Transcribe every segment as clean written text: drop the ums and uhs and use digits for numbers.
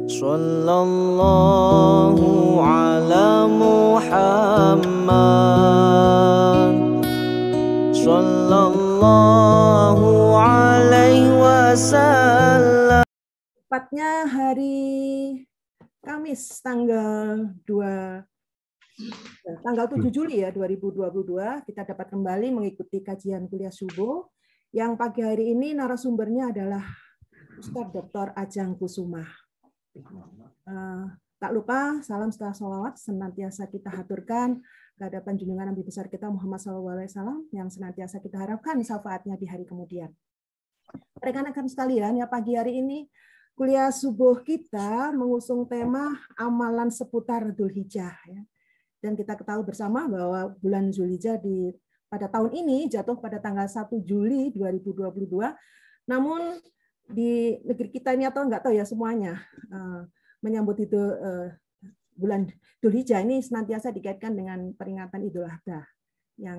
Sallallahu ala Muhammad Sallallahu alaihi wasallam. Tepatnya hari Kamis tanggal 7 Juli ya 2022 kita dapat kembali mengikuti kajian kuliah subuh yang pagi hari ini narasumbernya adalah Ustadz Dr. Ajeng Kusuma. Tak lupa salam setelah sholawat senantiasa kita haturkan kehadapan junjungan Nabi besar kita Muhammad SAW yang senantiasa kita harapkan syafaatnya di hari kemudian. Rekan-rekan sekalian, ya pagi hari ini kuliah subuh kita mengusung tema amalan seputar Dzulhijjah. Ya. Dan kita ketahui bersama bahwa bulan Dzulhijjah pada tahun ini jatuh pada tanggal 1 Juli 2022. Namun di negeri kita ini atau enggak tahu ya semuanya menyambut itu bulan Dzulhijjah ini senantiasa dikaitkan dengan peringatan Idul Adha yang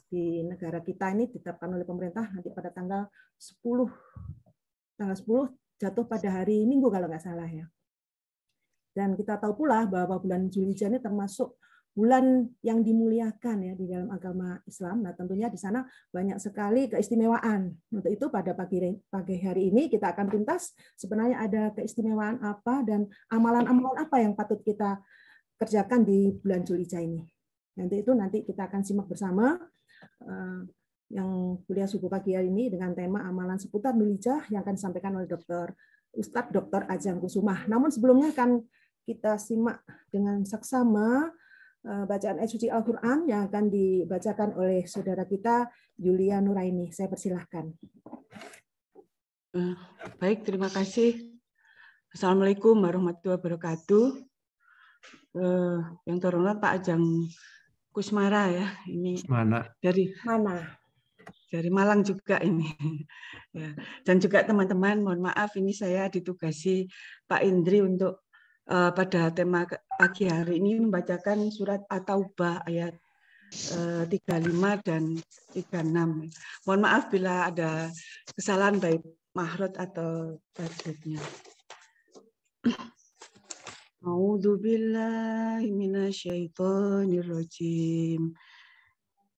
di negara kita ini ditetapkan oleh pemerintah nanti pada tanggal 10 jatuh pada hari Minggu kalau nggak salah ya. Dan kita tahu pula bahwa bulan Dzulhijjah ini termasuk bulan yang dimuliakan ya di dalam agama Islam. Nah, tentunya di sana banyak sekali keistimewaan. Untuk itu pada pagi hari ini kita akan tuntas sebenarnya ada keistimewaan apa dan amalan-amalan apa yang patut kita kerjakan di bulan Dzulhijjah ini. Nanti kita akan simak bersama yang kuliah subuh pagi hari ini dengan tema amalan seputar Dzulhijjah yang akan disampaikan oleh Ustadz Dr. Ajeng Kusuma. Namun sebelumnya akan kita simak dengan saksama bacaan ayat suci Al-Quran yang akan dibacakan oleh saudara kita Yulia Nuraini. Saya persilahkan. Baik, terima kasih. Assalamualaikum warahmatullahi wabarakatuh. Yang terhormat Pak Ajeng Kusmara ya, ini dari Malang juga ini. Ya. Dan juga teman-teman, mohon maaf ini saya ditugasi Pak Indri untuk pada tema pagi hari ini membacakan surat At-Taubah ayat 35 dan 36. Mohon maaf bila ada kesalahan baik mahrot atau tajwidnya. A'udzu billahi minasyaitonir rajim.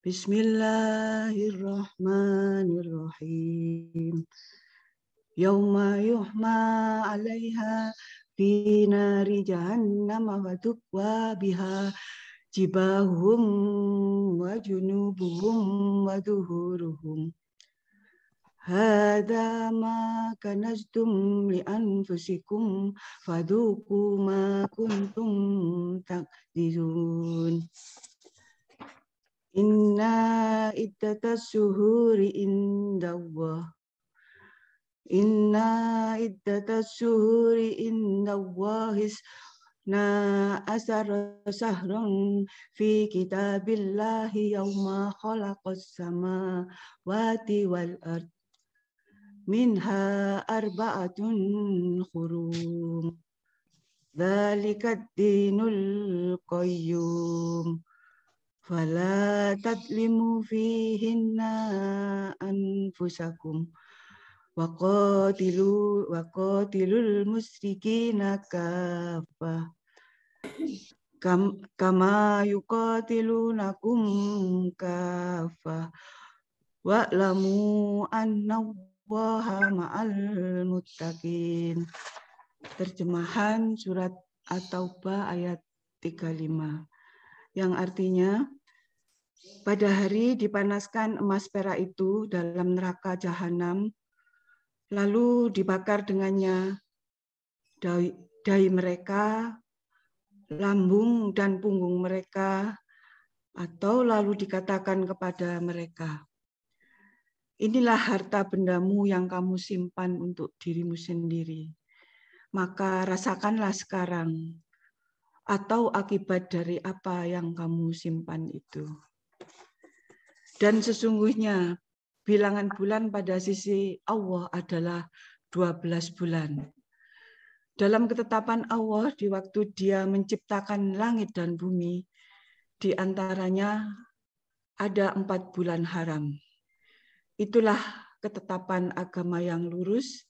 Bismillahirrahmanirrahim. Yauma yuhma 'alaiha fi nari jahannam wa tukwa biha jibahum wa junubuhum wa zuhuruhum. Hadza ma kanaztum li anfusikum fadhuqu ma kuntum takdzibun. Inna iddatas syuhuri indallah indallahis na asar sahrun fi kitabillahi yauma khalaqas samawati wal ard minha arba'atun hurum dzalikad dinul qayyum fala tadlimu fihinna anfusakum waqatilul musyrikina kaffah kama yuqatilunakum kaffah wa'lamu annallaha ma'al muttaqin. Terjemahan surat At-Taubah ayat 35 yang artinya pada hari dipanaskan emas perak itu dalam neraka jahanam, lalu dibakar dengannya dahi mereka, lambung dan punggung mereka, atau lalu dikatakan kepada mereka, inilah harta bendamu yang kamu simpan untuk dirimu sendiri. Maka rasakanlah sekarang, atau akibat dari apa yang kamu simpan itu. Dan sesungguhnya bilangan bulan pada sisi Allah adalah 12 bulan. Dalam ketetapan Allah di waktu Dia menciptakan langit dan bumi, di antaranya ada 4 bulan haram. Itulah ketetapan agama yang lurus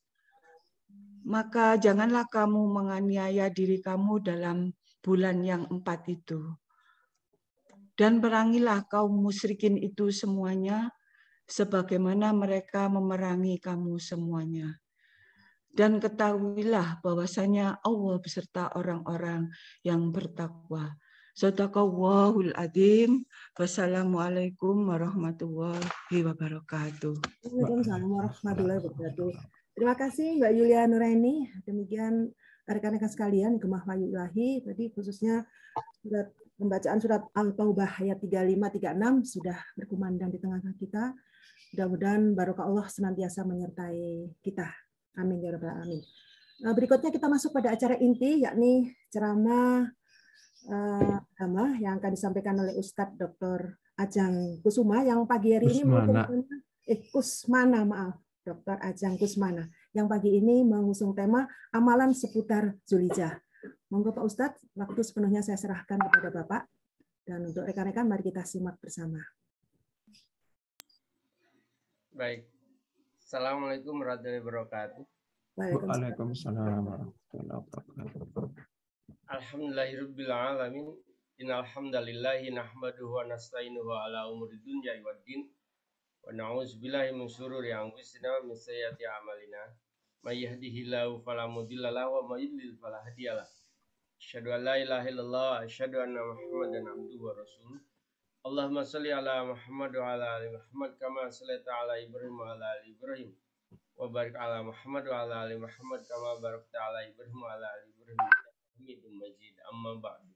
maka janganlah kamu menganiaya diri kamu dalam bulan yang 4 itu. Dan perangilah kaum musyrikin itu semuanya, sebagaimana mereka memerangi kamu semuanya. Dan ketahuilah bahwasanya Allah beserta orang-orang yang bertakwa. Shadaqallahul adzim. Wassalamualaikum warahmatullahi wabarakatuh. Waalaikumsalam warahmatullahi wabarakatuh. Terima kasih Mbak Yulia Nuraini. Demikian rekan-rekan sekalian, Gemah Wahyu Ilahi, tadi khususnya pembacaan surat Al-Taubah ayat 35-36 sudah berkumandang di tengah kita. Mudah-mudahan barokah Allah senantiasa menyertai kita. Amin ya rabbal alamin. Berikutnya kita masuk pada acara inti, yakni ceramah agama yang akan disampaikan oleh Ustadz Dr. Ajeng Kusuma yang pagi hari ini Kusmana, maaf, Dr. Ajeng Kusmana yang pagi ini mengusung tema amalan seputar Zulhijjah. Monggo Pak Ustadz, waktu sepenuhnya saya serahkan kepada Bapak. Dan untuk rekan-rekan mari kita simak bersama. Baik. Assalamualaikum warahmatullahi wabarakatuh. Waalaikumsalam warahmatullahi wabarakatuh. Alhamdulillahirabbil alamin. Innal hamdalillahi nahmaduhu wa nasta'inuhu ala umuri dunya waddin. Wa na'udzubillahi min syururi anfusina wa min sayyiati a'malina. May yahdihillahu fala mudilla lahu wa may yudlil fala hadiyalah. Asyhadu an la ilaha illallah, asyhadu anna Muhammadan abduhu wa rasuluh. Allahumma shalli ala Muhammad wa ala ali Muhammad kama shallaita ala Ibrahim wa ala ali Ibrahim. Wa barik ala Muhammad wa ala ali Muhammad kama barakta ala Ibrahim wa ala ali Ibrahim. Hamidum Majid. Amma ba'du.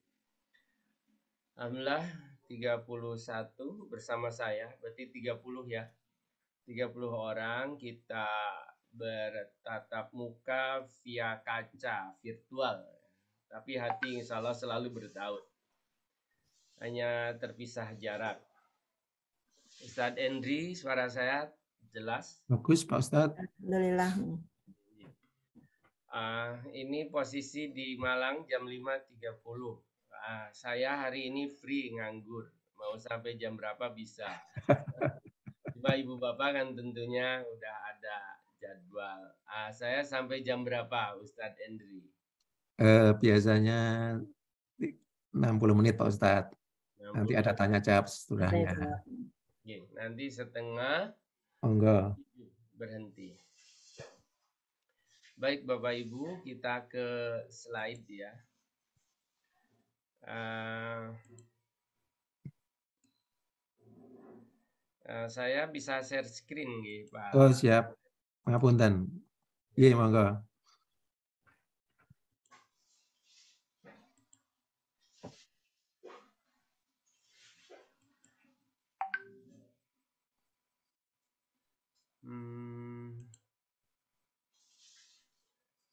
Alhamdulillah 31 bersama saya, berarti 30 ya. 30 orang kita bertatap muka via kaca virtual. Tapi hati insya Allah selalu bertaut. Hanya terpisah jarak. Ustadz Endri, suara saya jelas? Bagus Pak Ustadz. Alhamdulillah. Ini posisi di Malang jam 5.30. Saya hari ini free nganggur. Mau sampai jam berapa bisa. Cuma Ibu Bapak kan tentunya udah ada jadwal. Saya sampai jam berapa Ustadz Endri? Biasanya 60 menit Pak Ustadz. Nanti ada tanya jawab setudahnya. Nanti setengah berhenti. Baik Bapak Ibu, kita ke slide ya. Saya bisa share screen gitu, Pak. Oh siap, ngapunten. Iya monggo.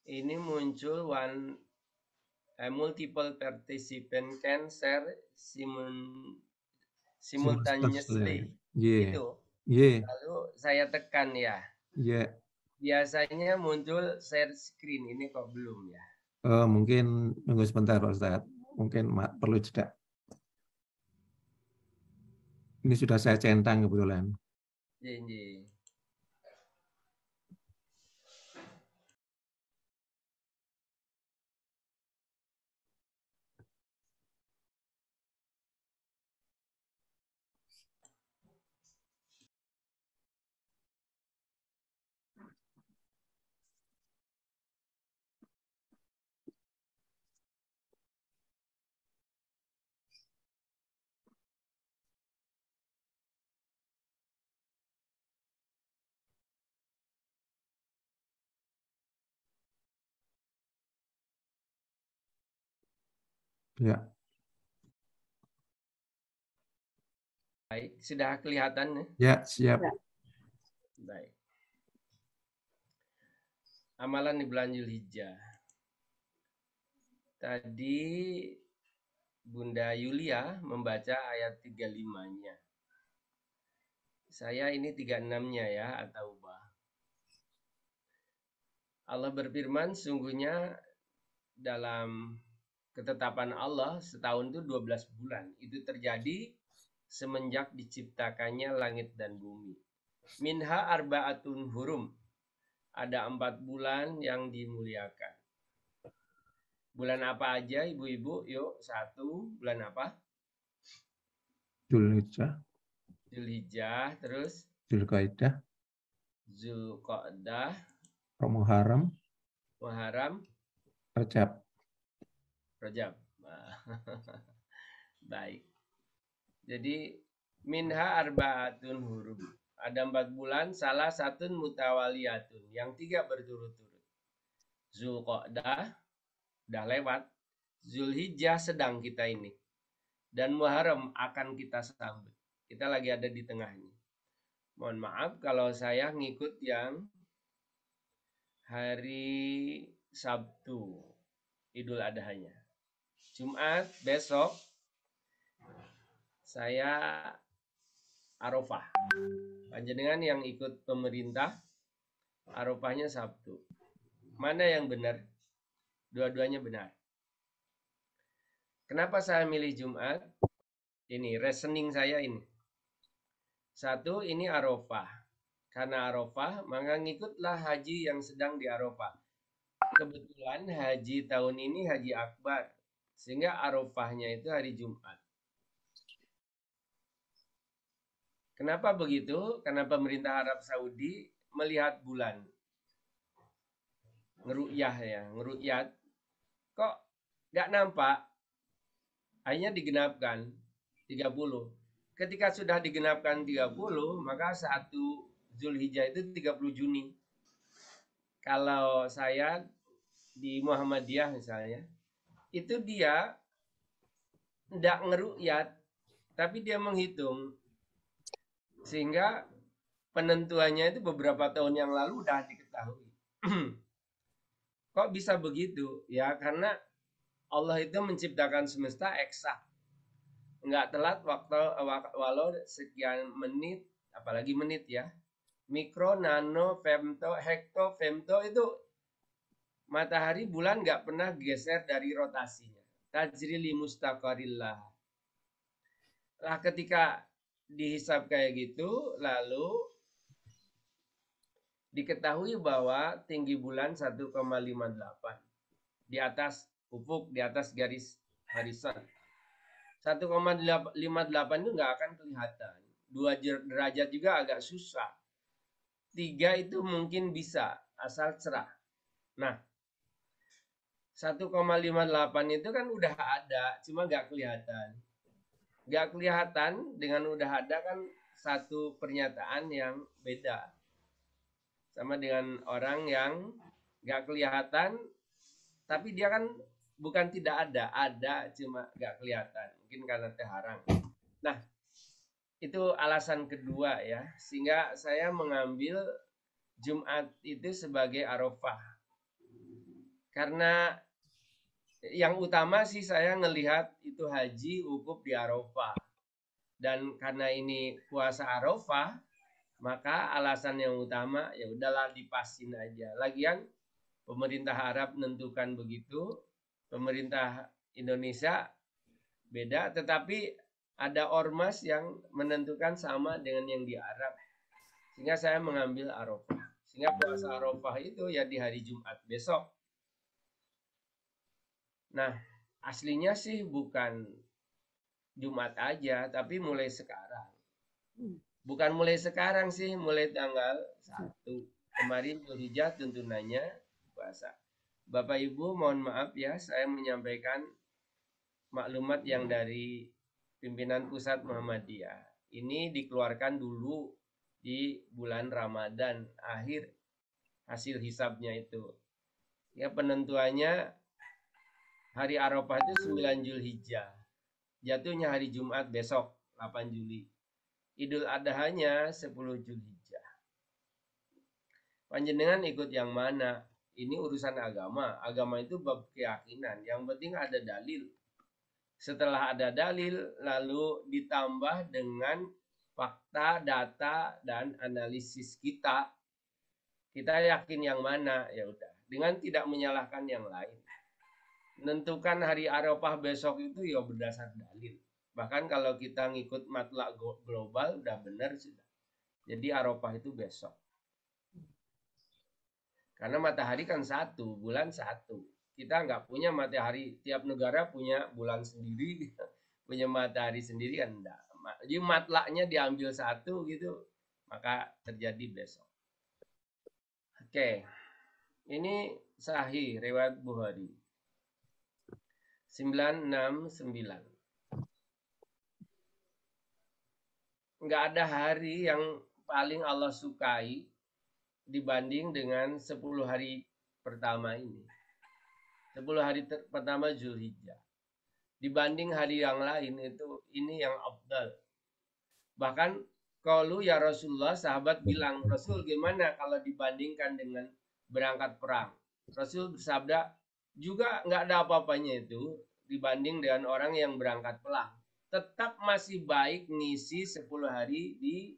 Ini muncul multiple participant can share simultaneously. Gitu. Lalu saya tekan ya. Biasanya muncul share screen, ini kok belum ya? Mungkin nunggu sebentar Pak Ustadz. Mungkin perlu jeda. Ini sudah saya centang kebetulan. Iya. Ya. Baik, sudah kelihatan ya? Ya, siap. Baik. Amalan di bulan Zulhijjah. Tadi Bunda Yulia membaca ayat 35-nya. Saya ini 36-nya ya, At-Taubah. Allah berfirman, sungguhnya dalam ketetapan Allah setahun itu 12 bulan. Itu terjadi semenjak diciptakannya langit dan bumi. Minha arba'atun hurum. ada 4 bulan yang dimuliakan. Bulan apa aja ibu-ibu? Yuk, 1 bulan apa? Dzulhijjah. Dzulhijjah, terus? Dzulqa'dah. Dzulqa'dah. Muharram. Muharram. Rajab. Rajab. Baik. Jadi minha arba'atun hurum. Ada 4 bulan, salah satu mutawaliyatun, yang 3 berturut-turut. Dzulqa'dah udah lewat, Dzulhijjah sedang kita ini, dan Muharram akan kita sambut. Kita lagi ada di tengahnya. Mohon maaf kalau saya ngikut yang hari Sabtu, Idul Adhanya. Jumat besok saya Arafah. Panjenengan yang ikut pemerintah, Arafahnya Sabtu. Mana yang benar? Dua-duanya benar. Kenapa saya milih Jumat? Ini reasoning saya ini. 1, ini Arafah. Karena Arafah, maka ngikutlah haji yang sedang di Arafah. Kebetulan haji tahun ini haji akbar, sehingga Arafahnya itu hari Jumat. Kenapa begitu? Karena pemerintah Arab Saudi melihat bulan. Ngeruyah ya, ngeruyat. Kok nggak nampak? Akhirnya digenapkan 30. Ketika sudah digenapkan 30, maka 1 Dzulhijjah itu 30 Juni. Kalau saya di Muhammadiyah misalnya, itu dia tidak ngeruyat, tapi dia menghitung. Sehingga penentuannya itu beberapa tahun yang lalu udah diketahui. Kok bisa begitu? Ya karena Allah itu menciptakan semesta eksak. Nggak telat walau sekian menit, apalagi menit ya. Mikro, nano, femto, hekto, femto itu matahari bulan nggak pernah geser dari rotasinya. Tajri li mustaqarillah. Nah ketika dihisab kayak gitu, lalu diketahui bahwa tinggi bulan 1,58 di atas ufuk, di atas garis harisan. 1,58 itu nggak akan kelihatan. 2 derajat juga agak susah. 3 itu mungkin bisa, asal cerah. Nah, 1,58 itu kan udah ada, cuma nggak kelihatan. Nggak kelihatan dengan udah ada kan satu pernyataan yang beda. Sama dengan orang yang nggak kelihatan, tapi dia kan bukan tidak ada cuma nggak kelihatan. Mungkin karena terharang. Nah, itu alasan kedua ya. Sehingga saya mengambil Jumat itu sebagai Arafah. Karena yang utama sih saya ngelihat itu haji wukuf di Arafah. Dan karena ini puasa Arafah, maka alasan yang utama ya udahlah dipasin aja. Lagian pemerintah Arab menentukan begitu, pemerintah Indonesia beda, tetapi ada ormas yang menentukan sama dengan yang di Arab. Sehingga saya mengambil Arafah. Sehingga puasa Arafah itu ya di hari Jumat besok. Nah, aslinya sih bukan Jumat aja, tapi mulai sekarang. Bukan mulai sekarang sih, mulai tanggal 1. Kemarin Dzulhijjah tuntunannya puasa. Bapak Ibu mohon maaf ya, saya menyampaikan maklumat yang dari pimpinan pusat Muhammadiyah. Ini dikeluarkan dulu di bulan Ramadan, akhir hasil hisabnya itu. Ya penentuannya hari Arafah itu 9 Dzulhijjah. Jatuhnya hari Jumat besok 8 Juli. Idul Adhanya 10 Dzulhijjah. Panjenengan ikut yang mana? Ini urusan agama. Agama itu bab keyakinan. Yang penting ada dalil. Setelah ada dalil, lalu ditambah dengan fakta, data, dan analisis kita. Kita yakin yang mana? Ya udah. Dengan tidak menyalahkan yang lain. Menentukan hari Arafah besok itu ya berdasar dalil. Bahkan kalau kita ngikut matlak global udah benar sudah. Jadi Arafah itu besok. Karena matahari kan satu, bulan satu. Kita nggak punya matahari, tiap negara punya bulan sendiri, punya matahari sendiri kan enggak. Jadi matlaknya diambil satu gitu, maka terjadi besok. Oke, ini sahih riwayat Bukhari 969. Nggak ada hari yang paling Allah sukai dibanding dengan 10 hari pertama ini. 10 hari pertama Zulhijjah. Dibanding hari yang lain itu ini yang afdal. Bahkan kalau ya Rasulullah, sahabat bilang, Rasul gimana kalau dibandingkan dengan berangkat perang? Rasul bersabda, juga nggak ada apa-apanya itu dibanding dengan orang yang berangkat perang. Tetap masih baik ngisi 10 hari di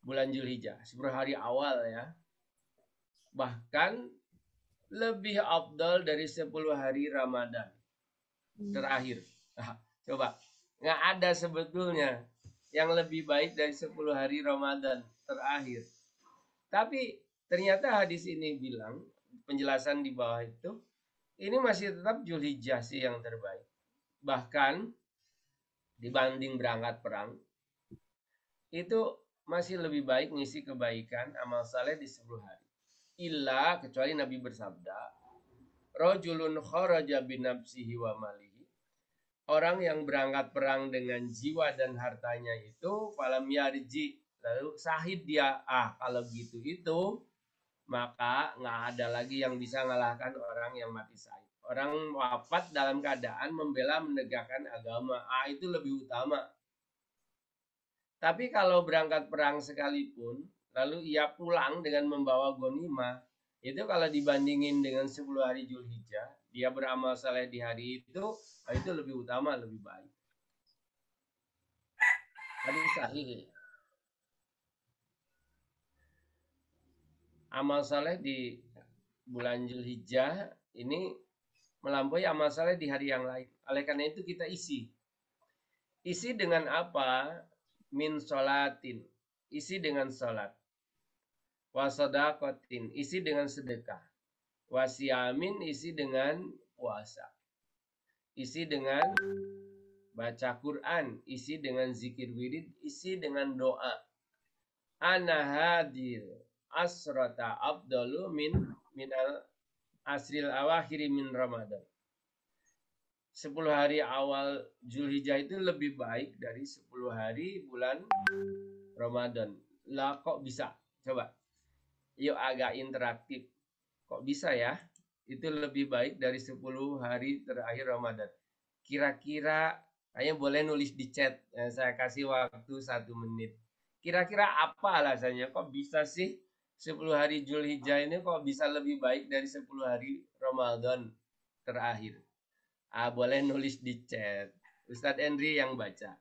bulan Zulhijjah, 10 hari awal ya. Bahkan lebih afdal dari 10 hari Ramadan terakhir. Nah, coba, nggak ada sebetulnya yang lebih baik dari 10 hari Ramadan terakhir. Tapi ternyata hadis ini bilang, penjelasan di bawah itu, ini masih tetap Zulhijjah sih yang terbaik. Bahkan dibanding berangkat perang, itu masih lebih baik ngisi kebaikan amal saleh di 10 hari. Illa, kecuali Nabi bersabda, rajulun kharaja binafsihi wa malihi. Orang yang berangkat perang dengan jiwa dan hartanya itu falam yarji, lalu syahid dia. Kalau gitu itu maka nggak ada lagi yang bisa ngalahkan orang yang mati syahid. Orang wafat dalam keadaan membela menegakkan agama. Itu lebih utama. Tapi kalau berangkat perang sekalipun, lalu ia pulang dengan membawa ghanimah, itu kalau dibandingin dengan 10 hari Zulhijjah, dia beramal saleh di hari itu lebih utama, lebih baik. Hadis sahih. Amal saleh di bulan Zulhijjah ini melampaui amal saleh di hari yang lain. Oleh karena itu kita isi. Isi dengan apa? Min sholatin, isi dengan sholat. Wasodakotin, isi dengan sedekah. Wasiamin, isi dengan puasa. Isi dengan baca Quran, isi dengan zikir wirid, isi dengan doa. Ana hadir asrota afdalu minal asril awakhiri min Ramadan. 10 hari awal Zulhijjah itu lebih baik dari 10 hari bulan Ramadan. Lah kok bisa? Coba. Yuk agak interaktif. Kok bisa ya? Itu lebih baik dari 10 hari terakhir Ramadan. Kira-kira, kayaknya boleh nulis di chat. Saya kasih waktu 1 menit. Kira-kira apa alasannya? Kok bisa sih 10 hari Zulhijjah ini kok bisa lebih baik dari 10 hari Ramadan terakhir? Boleh nulis di chat. Ustadz Henry yang baca.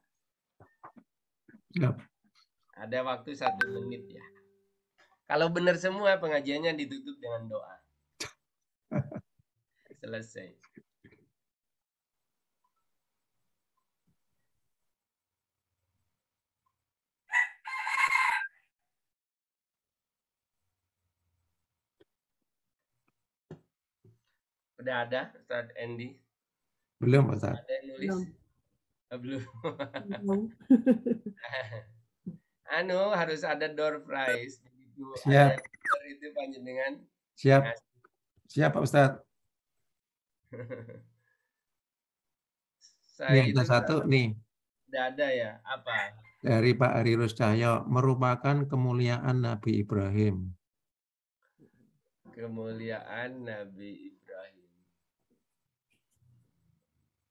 Yep. Ada waktu 1 menit ya. Kalau benar semua pengajiannya ditutup dengan doa. Selesai. Udah ada Ustadz Andy? Belum, Ustaz. Ada yang nulis? Belum. Harus ada door prize. Begitu siap. Ada itu panjenengan. Siap. Siap, Pak Ustadz. Ini ada satu nih. Udah ada ya? Apa? Dari Pak Ari Ruscahyo, merupakan kemuliaan Nabi Ibrahim. Kemuliaan Nabi Ibrahim.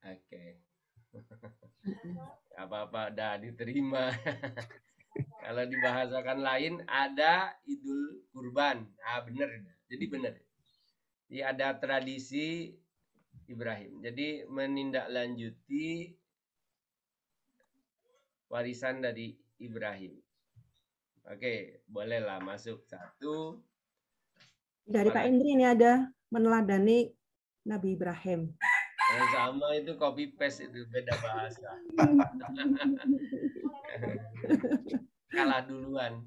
Oke. Apa-apa, dah diterima. Kalau dibahasakan lain, ada Idul Kurban. Benar. Jadi benar. Jadi ada tradisi Ibrahim. Jadi menindaklanjuti warisan dari Ibrahim. Oke, bolehlah masuk 1. Dari Pak Indri ini ada meneladani Nabi Ibrahim. Sama itu copy paste, itu beda bahasa. Kalah duluan.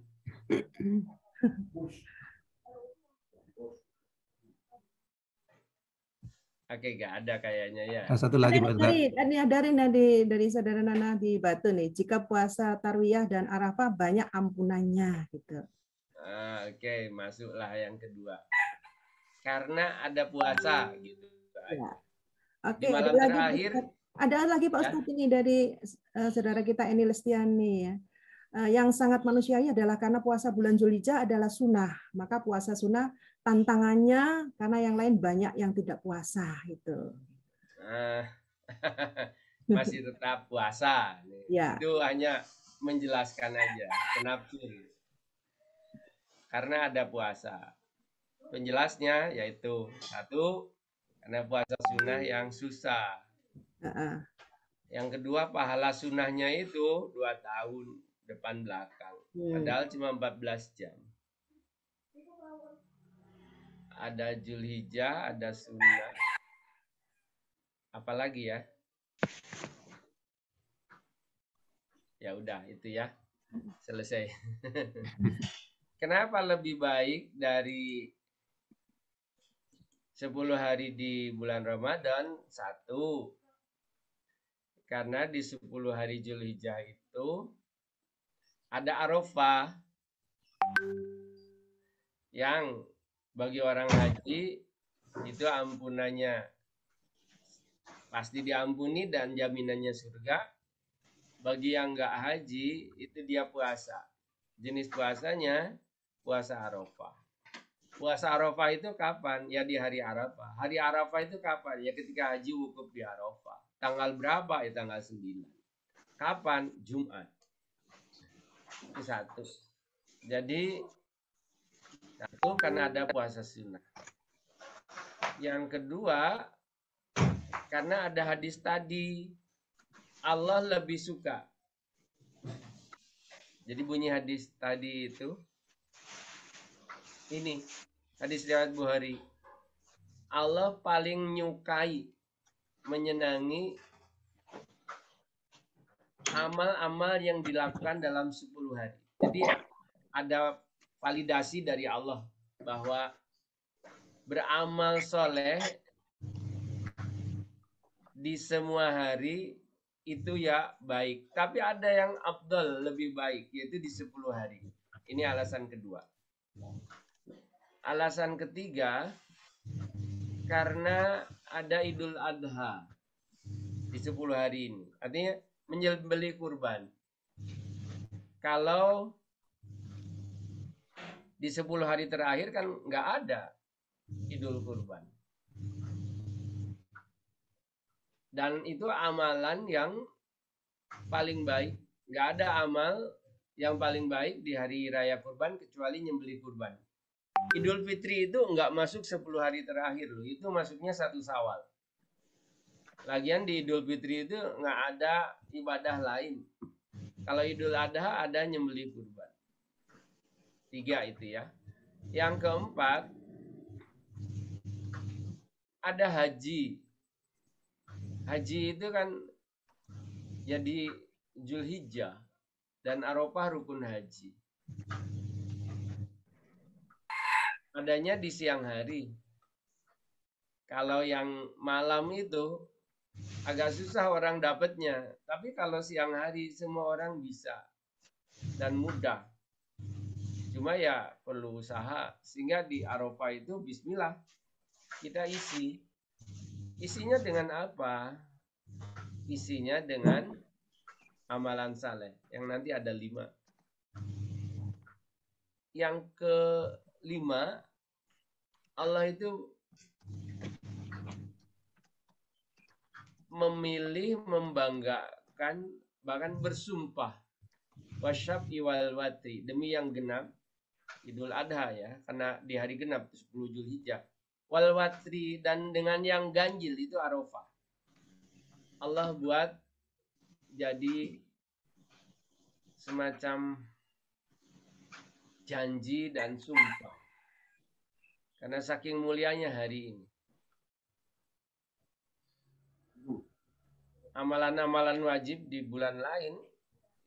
Oke, nggak ada kayaknya ya. Satu lagi Pak Ustadz. Dari saudara Nana di Batu nih, jika puasa Tarwiyah dan Arafah banyak ampunannya gitu. Oke, masuklah yang kedua. Karena ada puasa gitu. Ya. Oke, Di malam terakhir ada lagi Pak Ustadz ini dari saudara kita Eni Lestiani ya. Yang sangat manusiawi adalah karena puasa bulan Dzulhijjah adalah sunnah, maka puasa sunnah tantangannya karena yang lain banyak yang tidak puasa gitu. Masih tetap puasa. Ya. Itu hanya menjelaskan aja penafsir. Karena ada puasa. Penjelasnya yaitu satu, karena puasa sunnah yang susah. Yang kedua, pahala sunnahnya itu 2 tahun depan belakang. Padahal cuma 14 jam. Ada Dzulhijjah, ada sunnah. Apalagi ya? Ya udah itu ya. Selesai. Kenapa lebih baik dari 10 hari di bulan Ramadan? Satu, karena di 10 hari Dzulhijjah itu ada Arafah yang bagi orang haji itu ampunannya pasti diampuni dan jaminannya surga. Bagi yang nggak haji itu dia puasa. Jenis puasanya puasa Arafah. Puasa Arafah itu kapan? Ya di hari Arafah. Hari Arafah itu kapan? Ya ketika haji wukuf di Arafah. Tanggal berapa? Ya tanggal 9. Kapan? Jumat. Itu satu. Jadi satu karena ada puasa sunnah. Yang kedua karena ada hadis tadi, Allah lebih suka. Jadi bunyi hadis tadi itu ini hadis riwayat Bukhari. Allah paling menyukai, menyenangi amal-amal yang dilakukan dalam 10 hari. Jadi ada validasi dari Allah bahwa beramal soleh di semua hari itu ya baik. Tapi ada yang afdal, lebih baik, yaitu di 10 hari. Ini alasan kedua. Alasan ketiga, karena ada Idul Adha di 10 hari ini. Artinya menyembelih kurban. Kalau di 10 hari terakhir kan nggak ada Idul Kurban. Dan itu amalan yang paling baik. Nggak ada amal yang paling baik di hari raya kurban kecuali nyembelih kurban. Idul Fitri itu nggak masuk 10 hari terakhir loh. Itu masuknya 1 Syawal. Lagian di Idul Fitri itu nggak ada ibadah lain. Kalau Idul Adha ada nyembelih kurban. 3 itu ya. Yang keempat, ada haji. Haji itu kan jadi Dzulhijjah dan Arafah rukun haji. Adanya di siang hari. Kalau yang malam itu agak susah orang dapatnya. Tapi kalau siang hari semua orang bisa dan mudah. Cuma ya perlu usaha. Sehingga di Arafah itu bismillah kita isi. Isinya dengan apa? Isinya dengan amalan saleh. Yang nanti ada 5. Yang ke-5, Allah itu memilih, membanggakan, bahkan bersumpah. Wasyaf'i wal watri, demi yang genap, Idul Adha ya, karena di hari genap 10 Dzulhijjah. Wal watri, dan dengan yang ganjil itu Arafah. Allah buat jadi semacam janji dan sumpah. Karena saking mulianya hari ini. Amalan-amalan wajib di bulan lain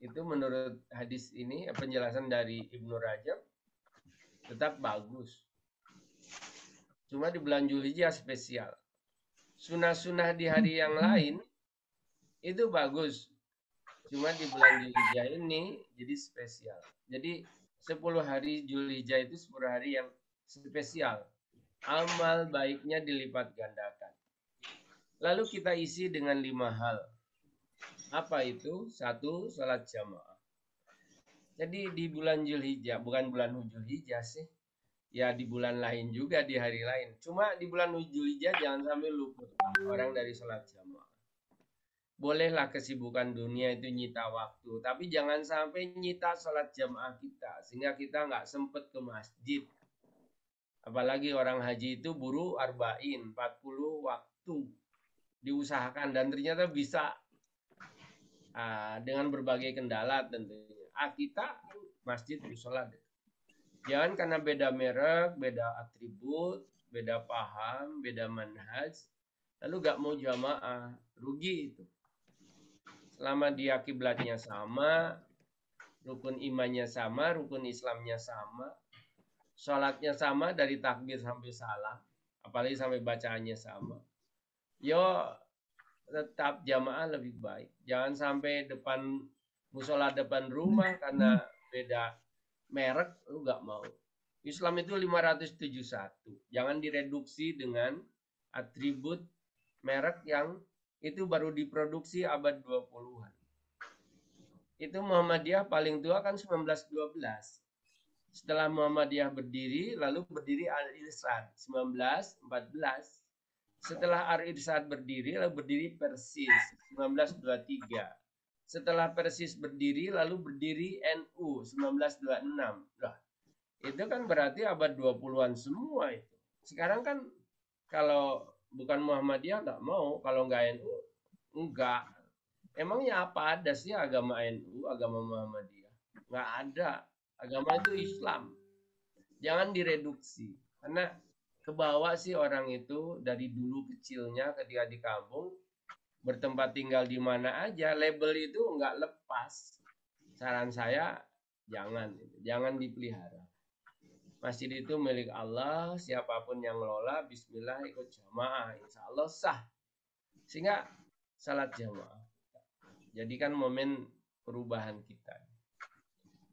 itu menurut hadis ini penjelasan dari Ibnu Rajab tetap bagus. Cuma di bulan Dzulhijjah spesial. Sunnah-sunnah di hari yang lain itu bagus. Cuma di bulan Zulhijjah ini jadi spesial. Jadi 10 hari Zulhijjah itu 10 hari yang spesial. Amal baiknya dilipat gandakan. Lalu kita isi dengan 5 hal. Apa itu? 1, sholat jamaah. Jadi di bulan Zulhijjah, bukan bulan Zulhijjah sih. Ya di bulan lain juga, di hari lain. Cuma di bulan Zulhijjah jangan sampai luput orang dari sholat jamaah. Bolehlah kesibukan dunia itu nyita waktu, tapi jangan sampai nyita sholat jamaah kita, sehingga kita nggak sempet ke masjid. Apalagi orang haji itu buru arba'in, 40 waktu diusahakan, dan ternyata bisa dengan berbagai kendala tentunya. Kita masjid sholat. Jangan karena beda merek, beda atribut, beda paham, beda manhaj, lalu nggak mau jamaah, rugi itu. Selama dia kiblatnya sama, rukun imannya sama, rukun Islamnya sama, sholatnya sama dari takbir sampai salam, apalagi sampai bacaannya sama, yo tetap jamaah lebih baik. Jangan sampai depan musola depan rumah karena beda merek lu nggak mau. Islam itu 571. Jangan direduksi dengan atribut merek yang itu baru diproduksi abad 20-an. Itu Muhammadiyah paling tua kan 1912. Setelah Muhammadiyah berdiri, lalu berdiri Al-Irsyad 1914. Setelah Al-Irsyad berdiri, lalu berdiri Persis 1923. Setelah Persis berdiri, lalu berdiri NU 1926. Nah, itu kan berarti abad 20-an semua itu. Sekarang kan kalau bukan Muhammadiyah nggak mau, kalau nggak NU enggak. Emangnya apa ada sih agama NU, agama Muhammadiyah? Nggak ada. Agama itu Islam. Jangan direduksi. Karena kebawa sih orang itu dari dulu kecilnya ketika di kampung, bertempat tinggal di mana aja, label itu nggak lepas. Saran saya jangan dipelihara. Masjid itu milik Allah, siapapun yang ngelola, bismillah ikut jamaah, insya Allah sah. Sehingga salat jamaah. Jadikan momen perubahan kita.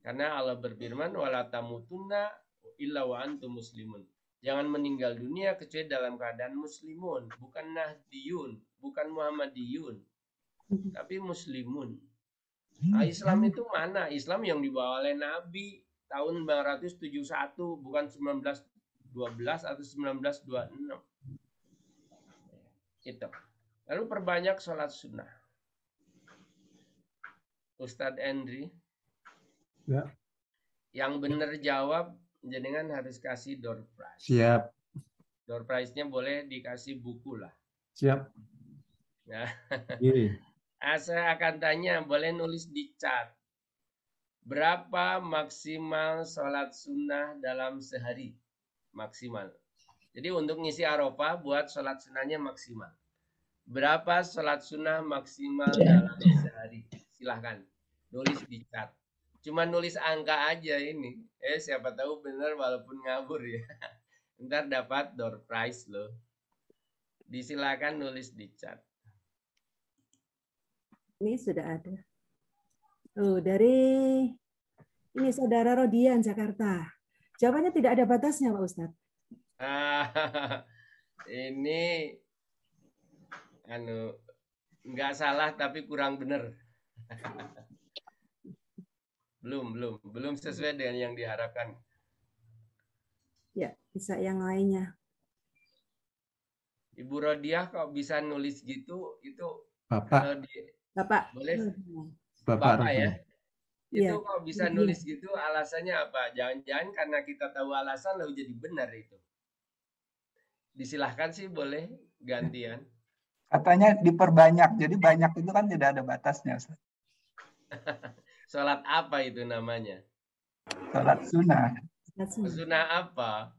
Karena Allah berfirman, wala tamutunna illa wa antum muslimun. Jangan meninggal dunia kecuali dalam keadaan muslimun, bukan nahdiyun, bukan muhammadiyun, tapi muslimun. Nah, Islam itu mana? Islam yang dibawa oleh Nabi tahun 1971, bukan 1912 atau 1926. Itu. Lalu perbanyak sholat sunnah. Ustadz Andri. Ya. Yang benar jawab, jenengan harus kasih door prize. Siap. Door prize-nya boleh dikasih buku lah. Siap. Nah, saya akan tanya, boleh nulis di chat. Berapa maksimal sholat sunnah dalam sehari? Maksimal. Jadi untuk ngisi Arafah buat sholat sunnahnya maksimal. Berapa sholat sunnah maksimal dalam sehari? Silahkan nulis di chat. Cuma nulis angka aja ini. Siapa tahu benar walaupun ngabur ya. Ntar dapat door prize loh. Disilakan nulis di chat. Ini sudah ada. Dari ini Saudara Rodian Jakarta. Jawabannya tidak ada batasnya Pak Ustadz. Ini nggak salah tapi kurang benar. belum sesuai dengan yang diharapkan. Ya, bisa yang lainnya. Ibu Rodiah kok bisa nulis gitu? Itu Bapak. Bapak. Boleh? Bapak ya? Itu Ya. kok bisa nulis gitu, alasannya apa? Jangan-jangan karena kita tahu alasan lalu jadi benar itu. Disilahkan sih boleh gantian. Katanya diperbanyak, jadi banyak itu kan tidak ada batasnya. Sholat apa itu namanya? Sholat sunnah. Sunnah apa?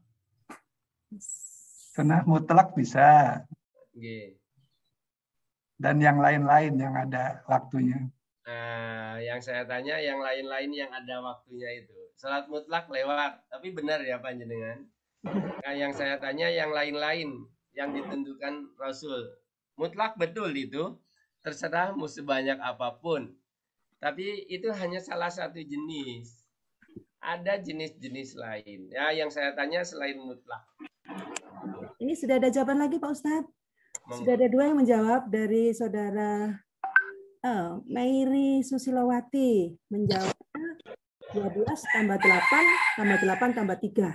Sunnah mutlak bisa. Oke. Dan yang lain-lain yang ada waktunya. Nah, yang saya tanya yang lain-lain yang ada waktunya itu. Sholat mutlak lewat, tapi benar ya panjenengan? Nah, yang saya tanya yang lain-lain yang ditentukan Rasul. Mutlak betul itu, terserah mau sebanyak apapun. Tapi itu hanya salah satu jenis. Ada jenis-jenis lain. Ya, yang saya tanya selain mutlak. Ini sudah ada jawaban lagi Pak Ustadz. Sudah ada 2 yang menjawab dari saudara Mairi Susilowati. Menjawabnya 12 tambah 8 tambah 8 tambah 3.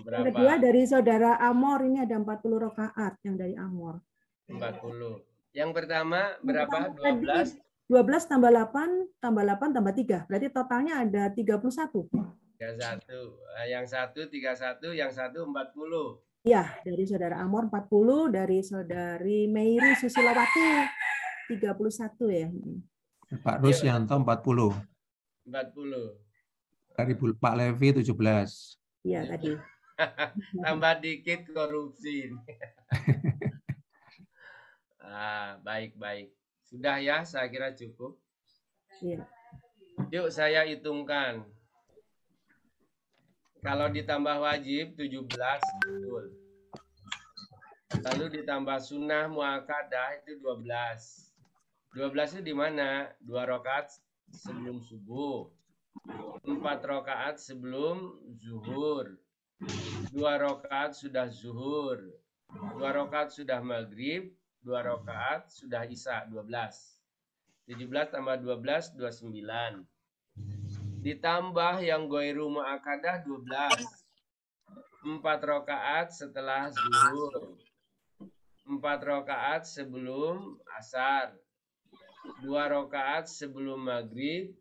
Yang kedua dari saudara Amor, ini ada 40 rakaat yang dari Amor. 40. Yang pertama berapa? 12? 12 tambah 8 tambah 8 tambah 3. Berarti totalnya ada 31. 31. Yang satu 31, yang satu 40. Ya, dari saudara Amor 40, dari saudari Meiri Susilowati 31 ya. Pak Rusyanto 40. 40. Dari Pak Levi 17. Iya, tadi. Tambah dikit korupsi. Baik. Sudah ya, saya kira cukup. Iya. Yuk saya hitungkan. Kalau ditambah wajib 17 betul. Lalu ditambah sunnah muakkadah itu 12. 12 itu di mana? 2 rakaat sebelum subuh. 4 rakaat sebelum zuhur. 2 rakaat sudah zuhur. 2 rakaat sudah maghrib. 2 rakaat sudah isya 12. 17 tambah 12 29. Ditambah yang ghairu muakkadah 12. 4 rakaat setelah zuhur. 4 rakaat sebelum asar. 2 rakaat sebelum maghrib.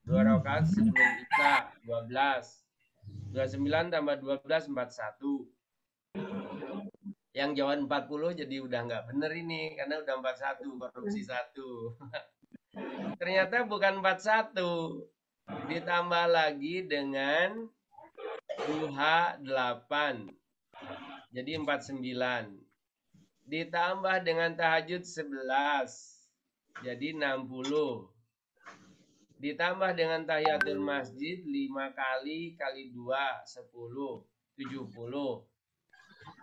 2 rakaat sebelum isya 12. 29 tambah 12 41. Yang jawab 40 jadi udah nggak bener ini karena udah 41, korupsi 1. Ternyata bukan 41. Ditambah lagi dengan duha 8. Jadi 49. Ditambah dengan tahajud 11. Jadi 60. Ditambah dengan tahiyatul masjid 5 kali 2 10. 70.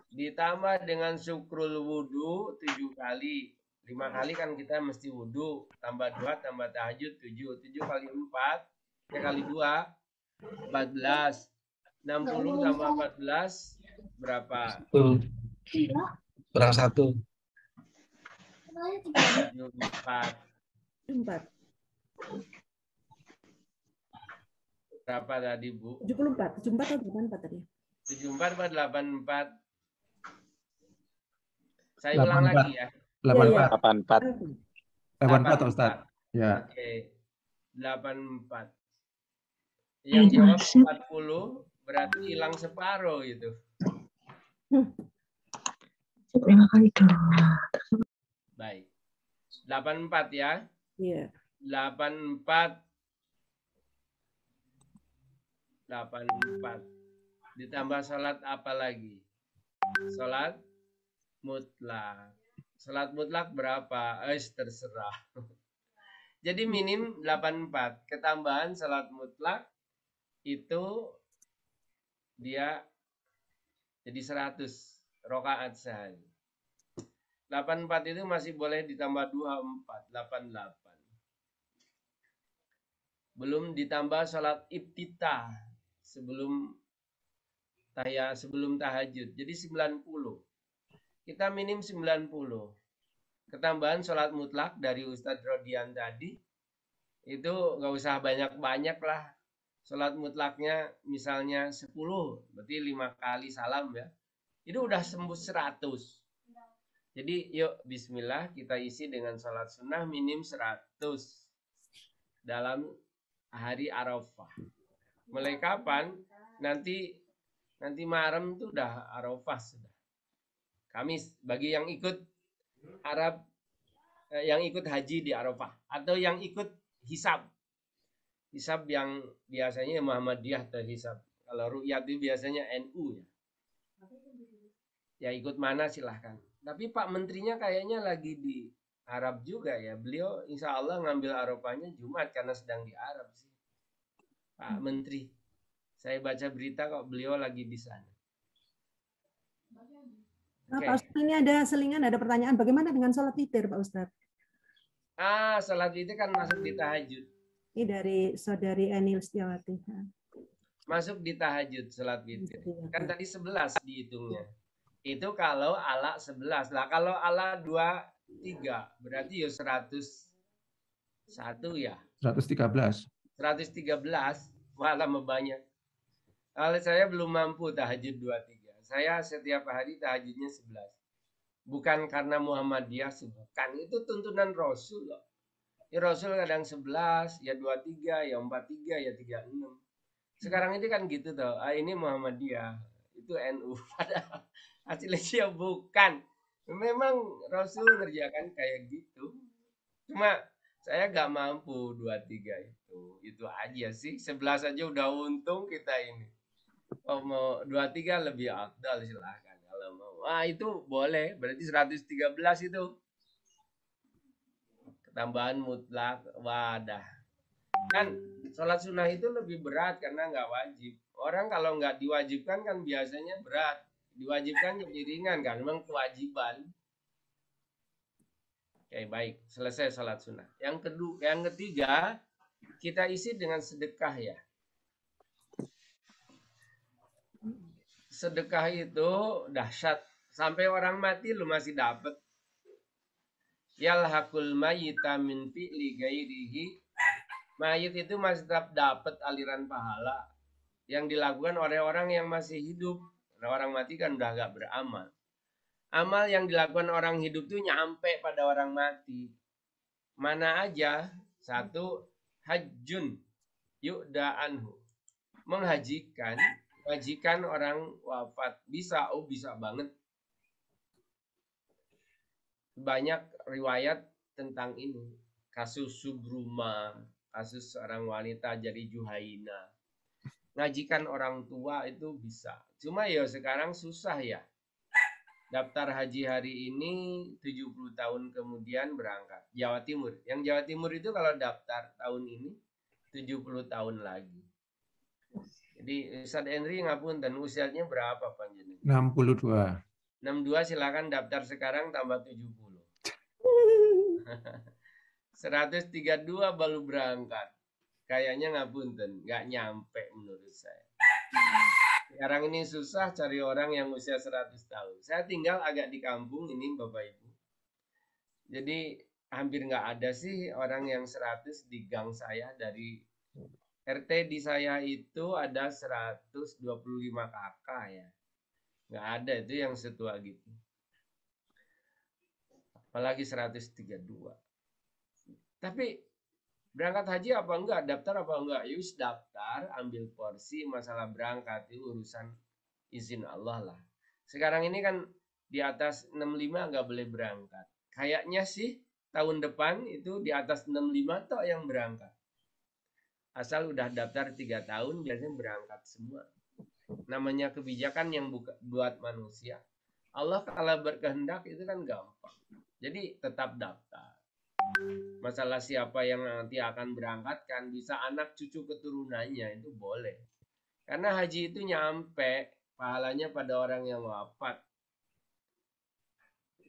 Ditambah dengan syukrul wudu 7 kali. 5 kali kan kita mesti wudu. Tambah 2 tambah tahajud 7. 7 kali 4. Kali 2, 14. 60 tambah 14, berapa? 1. Kurang 1. 4. Berapa tadi, Bu? 74. 74 atau 84 tadi? 74 atau 84? Saya ulang lagi ya. 84. 84, Ustaz. Ya. Oke. 84. Yang jawab 40 berarti hilang separuh itu. Terima kasih dong. Baik. 84 ya. Iya. 84. Ditambah salat apa lagi? Salat mutlak. Salat mutlak berapa? Terserah. Jadi minim 84. Ketambahan salat mutlak itu dia jadi 100 rakaat sehari. 84 itu masih boleh ditambah 24, 88. Belum ditambah salat ibtitah sebelum tahajud. Jadi 90. Kita minim 90. Ketambahan salat mutlak dari Ustadz Rodian tadi itu nggak usah banyak-banyak lah. Salat mutlaknya misalnya 10, berarti 5 kali salam ya. Itu udah sembuh 100. Jadi yuk bismillah kita isi dengan salat sunnah minim 100 dalam hari Arafah. Mulai kapan? Nanti Muharram itu udah Arafah sudah. Kamis bagi yang ikut yang ikut haji di Arafah atau yang ikut hisab yang biasanya Muhammadiyah terhisab. Kalau ru'yat itu biasanya NU ya. Ya ikut mana silahkan. Tapi Pak Menterinya kayaknya lagi di Arab juga ya. Beliau insya Allah ngambil Arafahnya Jumat karena sedang di Arab sih. Pak Menteri. Saya baca berita kok beliau lagi di sana. Nah, Pak Ustadz, ini ada selingan, ada pertanyaan. Bagaimana dengan sholat witir, Pak Ustadz? Sholat witir kan masuk di tahajud. Ini dari saudari Eni Listiawati. Masuk di tahajud sholat witir. Kan tadi 11 dihitungnya. Itu kalau ala 11. Lah kalau ala 23 berarti ya 101 ya. 113. 113 malah banyak. Kalau saya belum mampu tahajud 23. Saya setiap hari tahajudnya 11. Bukan karena Muhammadiyah, bukan. Itu tuntunan Rasul loh. Ya Rasul kadang 11, ya 23, ya 43, ya 36. Sekarang ini kan gitu tuh. Ini Muhammadiyah, itu NU. Padahal hasilnya bukan. Memang Rasul ngerjakan kayak gitu. Cuma saya gak mampu 23 itu. Itu aja sih. 11 aja udah untung kita ini. Oh, mau 23 lebih afdal silahkan kalau mau. Itu boleh. Berarti 113 itu. Ketambahan mutlak. Wadah. Kan sholat sunnah itu lebih berat karena nggak wajib. Orang kalau nggak diwajibkan kan biasanya berat. Diwajibkan jadi ringan kan. Memang kewajiban. Oke, baik. Selesai sholat sunnah. Yang ketiga, kita isi dengan sedekah ya. Sedekah itu dahsyat. Sampai orang mati lu masih dapat. Yalhaqul mayyita min fi'li ghairihi. Mayit itu masih tetap dapat aliran pahala yang dilakukan oleh orang yang masih hidup. Nah, orang mati kan udah gak beramal. Amal yang dilakukan orang hidup itu nyampe pada orang mati. Mana aja? 1, hajjun yu'da anhu. Menghajikan orang wafat. Bisa banget. Banyak riwayat tentang ini. Kasus Subruma, kasus seorang wanita jadi Juhaina. Ngajikan orang tua itu bisa. Cuma ya sekarang susah ya. Daftar haji hari ini 70 tahun kemudian berangkat. Jawa Timur. Yang Jawa Timur itu kalau daftar tahun ini 70 tahun lagi. Jadi Ustadz Henry ngapunten, usianya berapa panjenengan? 62. 62 silakan daftar sekarang tambah 70. 132 baru berangkat. Kayaknya ngapunten, nggak nyampe menurut saya. Sekarang ini susah cari orang yang usia 100 tahun. Saya tinggal agak di kampung ini Bapak Ibu. Jadi hampir nggak ada sih orang yang 100 di gang saya. Dari RT di saya itu ada 125 kakak ya. Nggak ada itu yang setua gitu. Apalagi 132. Tapi berangkat haji apa enggak? Daftar apa enggak? Yus daftar, ambil porsi, masalah berangkat itu urusan izin Allah lah. Sekarang ini kan di atas 65 enggak boleh berangkat. Kayaknya sih tahun depan itu di atas 65 tok yang berangkat. Asal udah daftar 3 tahun biasanya berangkat semua. Namanya kebijakan yang buat manusia. Allah kalau berkehendak itu kan gampang. Jadi tetap daftar. Masalah siapa yang nanti akan berangkatkan, bisa anak cucu keturunannya itu boleh. Karena haji itu nyampe pahalanya pada orang yang wafat.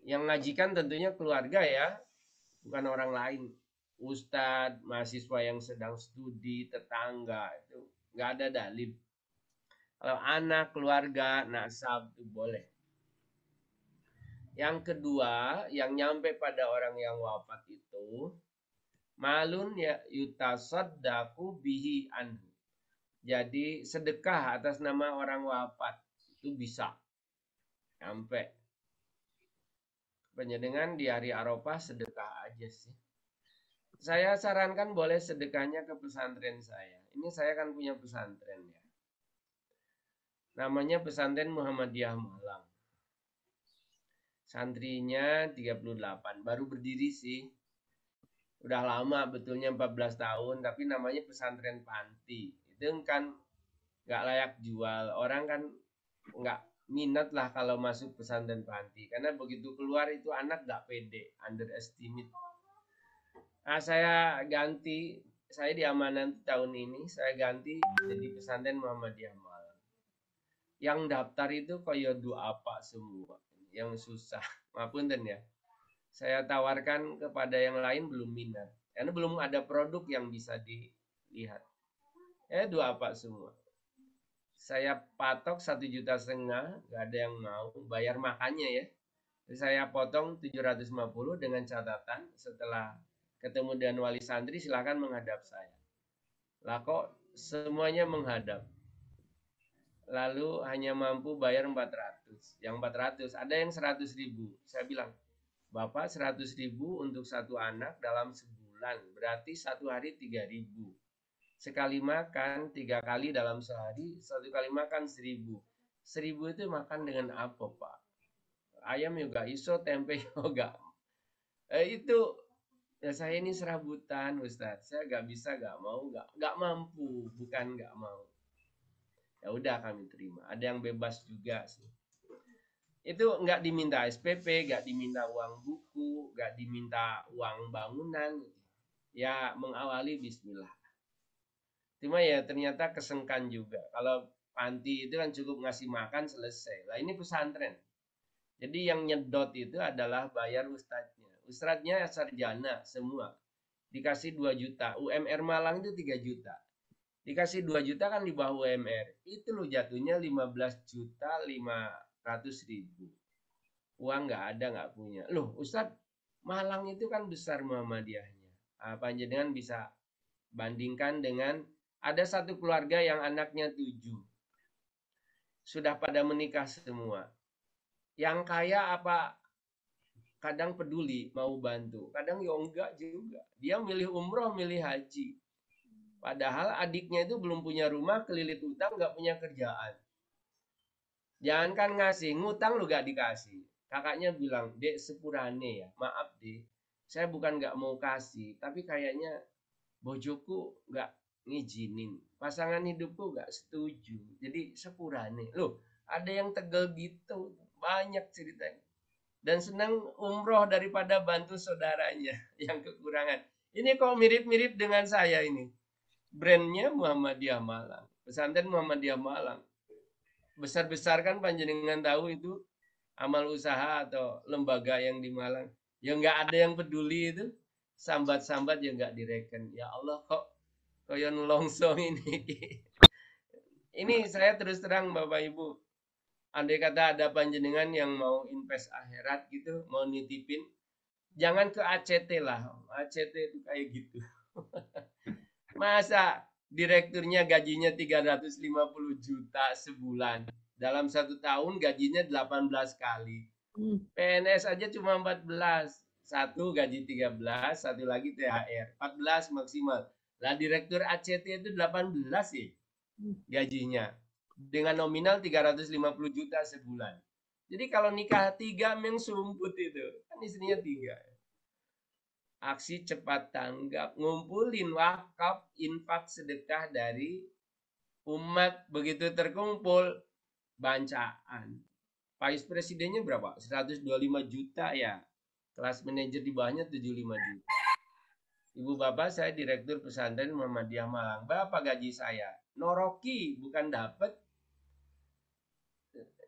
Yang ngajikan tentunya keluarga ya, bukan orang lain. Ustadz, mahasiswa yang sedang studi, tetangga, itu nggak ada dalil. Kalau anak, keluarga, nasab itu boleh. Yang kedua, yang nyampe pada orang yang wafat itu, malun ya yutasaddaqu bihi anhu. Jadi sedekah atas nama orang wafat itu bisa nyampe. Panjenengan di hari Arafah sedekah aja sih. Saya sarankan boleh sedekahnya ke pesantren saya. Ini saya kan punya pesantren ya. Namanya Pesantren Muhammadiyah Malang. Santrinya 38, baru berdiri sih. Udah lama betulnya 14 tahun, tapi namanya pesantren panti. Itu kan nggak layak jual. Orang kan nggak minat lah kalau masuk pesantren panti. Karena begitu keluar itu anak nggak pede, underestimate. Nah, saya ganti, saya diamanati tahun ini, saya ganti jadi pesantren Muhammadiyah Malang. Yang daftar itu kaya dua apa semua, yang susah. Ngapunten ya. Saya tawarkan kepada yang lain belum minat. Karena belum ada produk yang bisa dilihat. Dua apa semua. Saya patok 1,5 juta, nggak ada yang mau bayar makannya ya. Saya potong 750 dengan catatan setelah ketemu dengan wali santri silakan menghadap saya. Lah kok semuanya menghadap. Lalu hanya mampu bayar 400. Yang 400, ada yang 100.000. Saya bilang, Bapak 100.000 untuk satu anak dalam sebulan, berarti satu hari 3.000. Sekali makan 3 kali dalam sehari, 1 kali makan 1.000. 1.000 itu makan dengan apa, Pak? Ayam juga iso, tempe juga. Itu ya saya ini serabutan, Ustadz. Saya nggak bisa, nggak mampu, bukan nggak mau. Ya udah kami terima. Ada yang bebas juga sih. Itu nggak diminta SPP, nggak diminta uang buku, nggak diminta uang bangunan. Ya mengawali Bismillah. Cuma ya ternyata kesengkan juga. Kalau panti itu kan cukup ngasih makan selesai. Lah ini pesantren. Jadi yang nyedot itu adalah bayar ustadznya. Ustadznya sarjana semua. Dikasih 2 juta. UMR Malang itu 3 juta. Dikasih 2 juta kan di bawah UMR. Itu loh jatuhnya 15.500.000. Uang nggak ada, nggak punya. Loh Ustadz, Malang itu kan besar Muhammadiyahnya. Panjenengan bisa bandingkan dengan ada satu keluarga yang anaknya 7. Sudah pada menikah semua. Yang kaya apa kadang peduli mau bantu, kadang ya enggak juga. Dia milih umroh, milih haji. Padahal adiknya itu belum punya rumah, kelilit utang, nggak punya kerjaan. Jangankan ngasih, ngutang lu gak dikasih. Kakaknya bilang, Dek sepurane ya, maaf Dek, saya bukan nggak mau kasih, tapi kayaknya bojoku nggak ngizinin, pasangan hidupku nggak setuju, jadi sepurane. Loh, ada yang tegel gitu. Banyak ceritanya. Dan senang umroh daripada bantu saudaranya yang kekurangan. Ini kok mirip-mirip dengan saya ini. Brandnya Muhammadiyah Malang. Pesantren Muhammadiyah Malang. Besar-besar kan panjenengan tahu itu amal usaha atau lembaga yang di Malang. Ya nggak ada yang peduli itu. Sambat-sambat ya nggak direken. Ya Allah kok koyon longsong ini. Ini saya terus terang Bapak Ibu. Andai kata ada panjenengan yang mau invest akhirat gitu, mau nitipin, jangan ke ACT lah. ACT itu kayak gitu. Masa direkturnya gajinya 350 juta sebulan. Dalam 1 tahun gajinya 18 kali. PNS aja cuma 14. Satu gaji 13, satu lagi THR. 14 maksimal. Lah direktur ACT itu 18 sih gajinya. Dengan nominal 350 juta sebulan. Jadi kalau nikah 3 memang sumput itu. Kan istrinya 3. Aksi cepat tanggap. Ngumpulin wakaf, infak, sedekah dari umat. Begitu terkumpul, bancaan. Vice presidennya berapa? 125 juta ya. Kelas manajer di bawahnya 75 juta. Ibu bapak saya direktur pesantren Muhammadiyah Malang. Berapa gaji saya? Noroki, bukan dapat.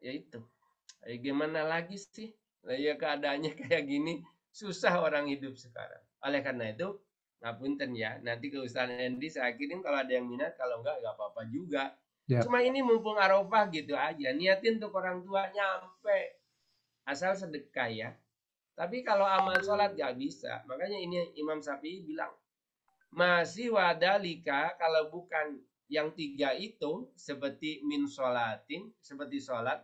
Ya itu. Gimana lagi sih? Ya keadaannya kayak gini, susah orang hidup sekarang. Oleh karena itu, ngapunten ya, nanti ke Ustaz Hendy saya kirim kalau ada yang minat, kalau enggak apa-apa juga. Ya. Cuma ini mumpung Arafah gitu aja, niatin untuk orang tua nyampe. Asal sedekah ya. Tapi kalau amal sholat gak bisa. Makanya ini Imam Syafi'i bilang, masih wadalika kalau bukan yang 3 itu, seperti min sholatin, seperti sholat,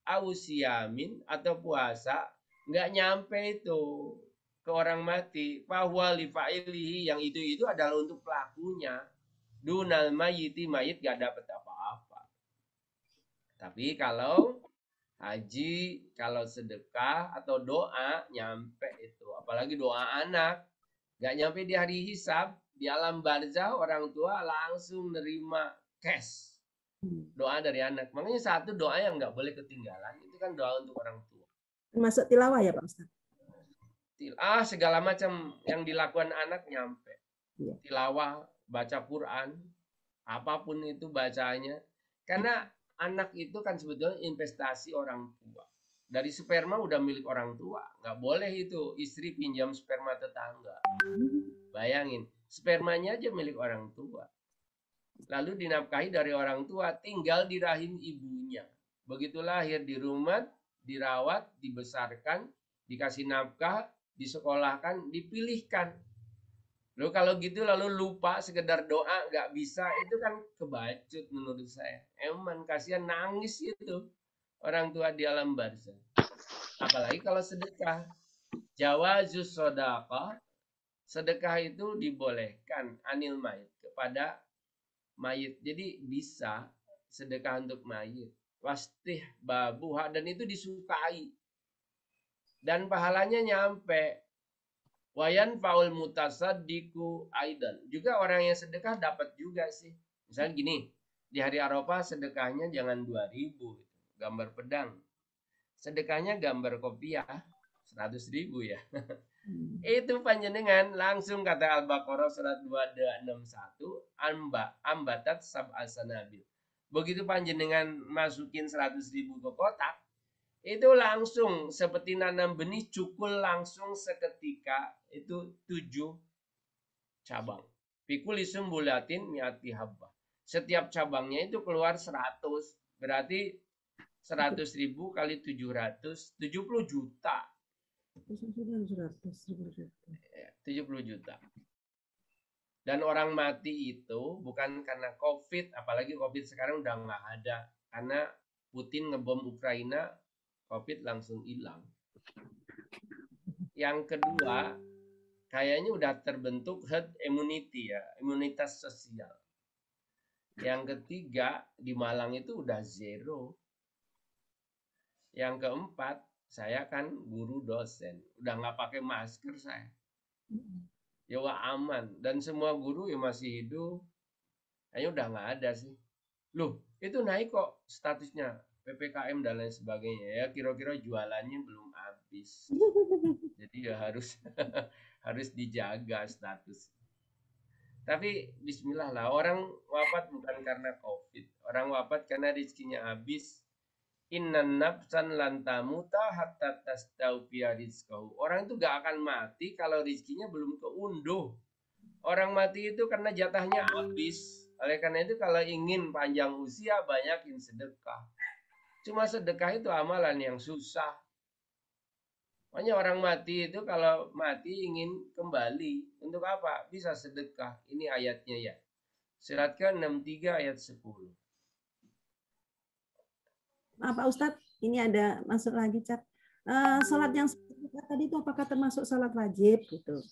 ausiamin atau puasa, nggak nyampe itu ke orang mati. Bahwa li fa'ilihi, yang itu adalah untuk pelakunya. Dunal mayiti, mayit gak dapat apa-apa. Tapi kalau haji, kalau sedekah atau doa nyampe itu. Apalagi doa anak, nggak nyampe di hari hisab, di alam barzah orang tua langsung nerima cash. Doa dari anak. Makanya satu doa yang nggak boleh ketinggalan itu kan doa untuk orang tua. Termasuk tilawah ya Pak Ustaz? Segala macam yang dilakukan anak nyampe. Tilawah, baca Quran, apapun itu bacanya. Karena anak itu kan sebetulnya investasi orang tua. Dari sperma udah milik orang tua. Nggak boleh itu istri pinjam sperma tetangga. Bayangin, spermanya aja milik orang tua. Lalu dinafkahi dari orang tua, tinggal di rahim ibunya. Begitu lahir di rumah, dirawat, dibesarkan, dikasih nafkah, disekolahkan, dipilihkan. Lalu kalau gitu lalu lupa sekedar doa nggak bisa, itu kan kebacut menurut saya. Emang kasihan, nangis itu orang tua di alam barzah. Apalagi kalau sedekah. Jawazus sodaqah, sedekah itu dibolehkan anil mayit, kepada mayit. Jadi bisa sedekah untuk mayit. Wastih babuha, dan itu disukai. Dan pahalanya nyampe. Wayan faul mutasaddiqu aidan. Juga orang yang sedekah dapat juga sih. Misalnya gini, di hari Arafah sedekahnya jangan 2.000 gambar pedang. Sedekahnya gambar kopiah 100.000 ya. Itu panjenengan langsung kata Al-Baqarah surat 261 ambatat sab'asanabil. Begitu panjenengan masukin 100.000 ke kotak, itu langsung seperti nanam benih, cukul langsung seketika, itu 7 cabang. Fikul sumbulatin mi'ati habbah. Setiap cabangnya itu keluar 100. Berarti 100.000 kali 700, 70 juta. 70 juta. Dan orang mati itu bukan karena COVID, apalagi COVID sekarang udah nggak ada. Karena Putin ngebom Ukraina, COVID langsung hilang. Yang kedua, kayaknya udah terbentuk herd immunity ya, imunitas sosial. Yang ketiga, di Malang itu udah zero. Yang keempat, saya kan guru dosen, udah nggak pakai masker saya. Ya wah aman, dan semua guru yang masih hidup, kayaknya udah nggak ada sih. Loh, itu naik kok statusnya PPKM dan lain sebagainya ya, kira-kira jualannya belum habis. Jadi ya harus harus dijaga status. Tapi bismillah lah, orang wafat bukan karena COVID. Orang wafat karena rezekinya habis. Innan nafsan lan tamuta hatta tastawfiya rizqahu. Orang itu gak akan mati kalau rezekinya belum keunduh. Orang mati itu karena jatahnya habis. Oleh karena itu kalau ingin panjang usia, banyakin sedekah. Cuma sedekah itu amalan yang susah. Makanya orang mati itu kalau mati ingin kembali. Untuk apa? Bisa sedekah. Ini ayatnya ya. Surat ke-63 ayat 10. Pak Ustadz, ini ada masuk lagi chat. Salat yang tadi itu apakah termasuk salat wajib gitu?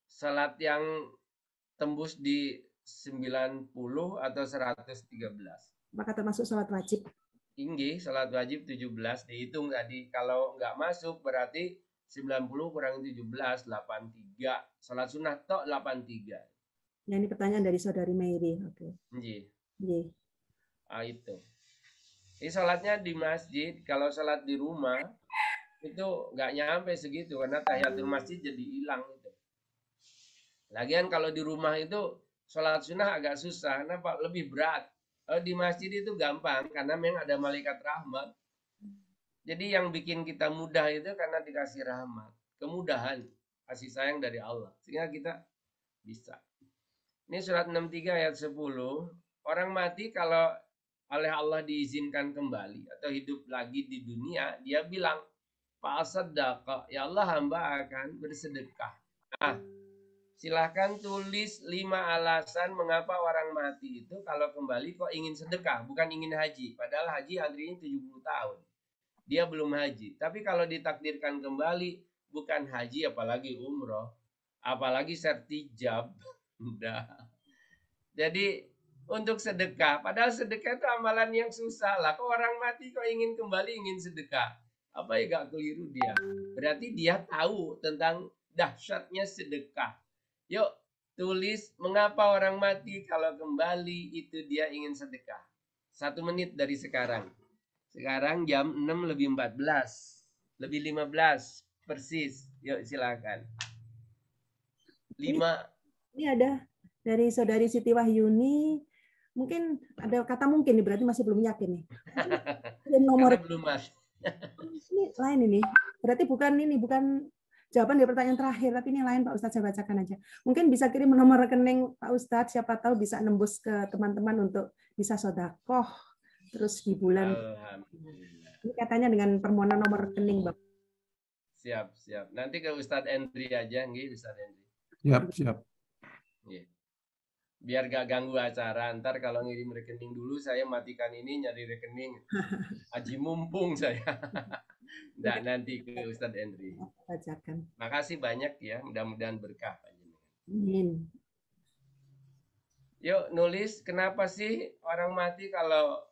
Salat yang tembus di 90 atau 113? Apakah termasuk salat wajib? Tinggi, salat wajib 17, dihitung tadi. Kalau nggak masuk berarti 90 kurang 17, 83. Salat sunah tok 83. Nah, ini pertanyaan dari saudari Mary. Oke. Nggih. Ah, itu. Ini salatnya di masjid, kalau salat di rumah itu nggak nyampe segitu karena tahiyatul masjid jadi hilang itu. Lagian kalau di rumah itu salat sunnah agak susah, kenapa? Lebih berat. Di masjid itu gampang karena memang ada malaikat rahmat. Jadi yang bikin kita mudah itu karena dikasih rahmat, kemudahan, kasih sayang dari Allah, sehingga kita bisa. Ini surat 63 ayat 10. Orang mati kalau oleh Allah diizinkan kembali atau hidup lagi di dunia, dia bilang, "Fa'asaddaqa, ya Allah hamba akan bersedekah." Nah, silahkan tulis 5 alasan mengapa orang mati itu kalau kembali kok ingin sedekah, bukan ingin haji. Padahal haji antrinya 70 tahun. Dia belum haji. Tapi kalau ditakdirkan kembali, bukan haji apalagi umroh, apalagi sertijab. Udah. Jadi untuk sedekah, padahal sedekah itu amalan yang susah lah. Kok orang mati kok ingin kembali, ingin sedekah? Apa ya gak keliru dia? Berarti dia tahu tentang dahsyatnya sedekah. Yuk tulis mengapa orang mati kalau kembali itu dia ingin sedekah. 1 menit dari sekarang. Sekarang jam 6 lebih 14. Lebih 15 persis. Yuk silakan. 5. Ini ada dari saudari Siti Wahyuni. Mungkin ada kata mungkin nih, berarti masih belum yakin nih. Nomor belum mas. Ini lain ini. Berarti bukan jawaban dari pertanyaan terakhir, tapi ini lain Pak Ustadz, saya bacakan aja. Mungkin bisa kirim nomor rekening Pak Ustadz, siapa tahu bisa nembus ke teman-teman untuk bisa sodakoh terus di bulan. Ini katanya dengan permohonan nomor rekening, Bang. Siap. Nanti ke Ustadz Endri aja, nggih Ustadz Endri. Siap. Yeah. Biar gak ganggu acara. Ntar kalau ngirim rekening dulu, saya matikan ini nyari rekening. Haji mumpung saya. Nggak, nanti ke Ustadz Endri. Bacakan. Makasih banyak ya, mudah-mudahan berkah. Amin. Yuk nulis, kenapa sih orang mati kalau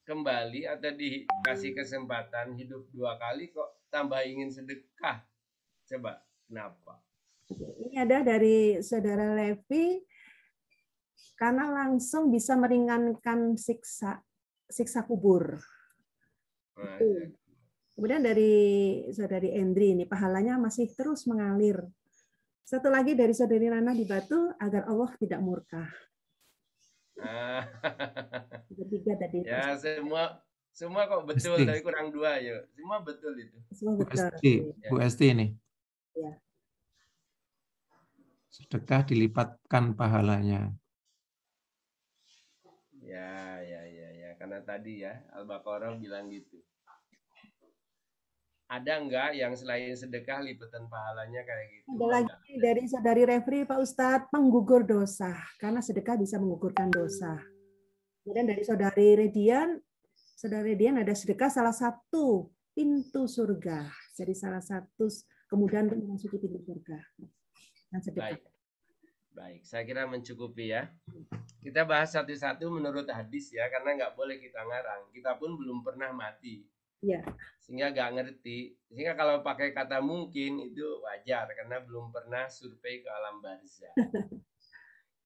kembali atau dikasih kesempatan hidup 2 kali kok tambah ingin sedekah? Coba, kenapa? Ini ada dari Saudara Levi, karena langsung bisa meringankan siksa kubur. Kemudian dari Saudari Endri ini, pahalanya masih terus mengalir. Satu lagi dari Saudari Nana di Batu, agar Allah tidak murka. Ketiga tadi. Ya, semua kok betul, tapi kurang 2 ya. Semua betul itu. Semua betul. Bu Esti ini. Ya. Sedekah dilipatkan pahalanya. Ya. Karena tadi ya, Al-Baqarah bilang gitu. Ada enggak yang selain sedekah lipatan pahalanya kayak gitu? Ada lagi dari Saudari Refri, Pak Ustadz, menggugur dosa. Karena sedekah bisa menggugurkan dosa. Kemudian dari Saudari Redian ada sedekah salah satu pintu surga. Jadi salah satu kemudian untuk memasuki pintu surga. Baik, saya kira mencukupi ya. Kita bahas satu-satu menurut hadis ya, karena nggak boleh kita ngarang. Kita pun belum pernah mati. Ya. Sehingga nggak ngerti. Sehingga kalau pakai kata mungkin itu wajar, karena belum pernah survei ke alam barzah.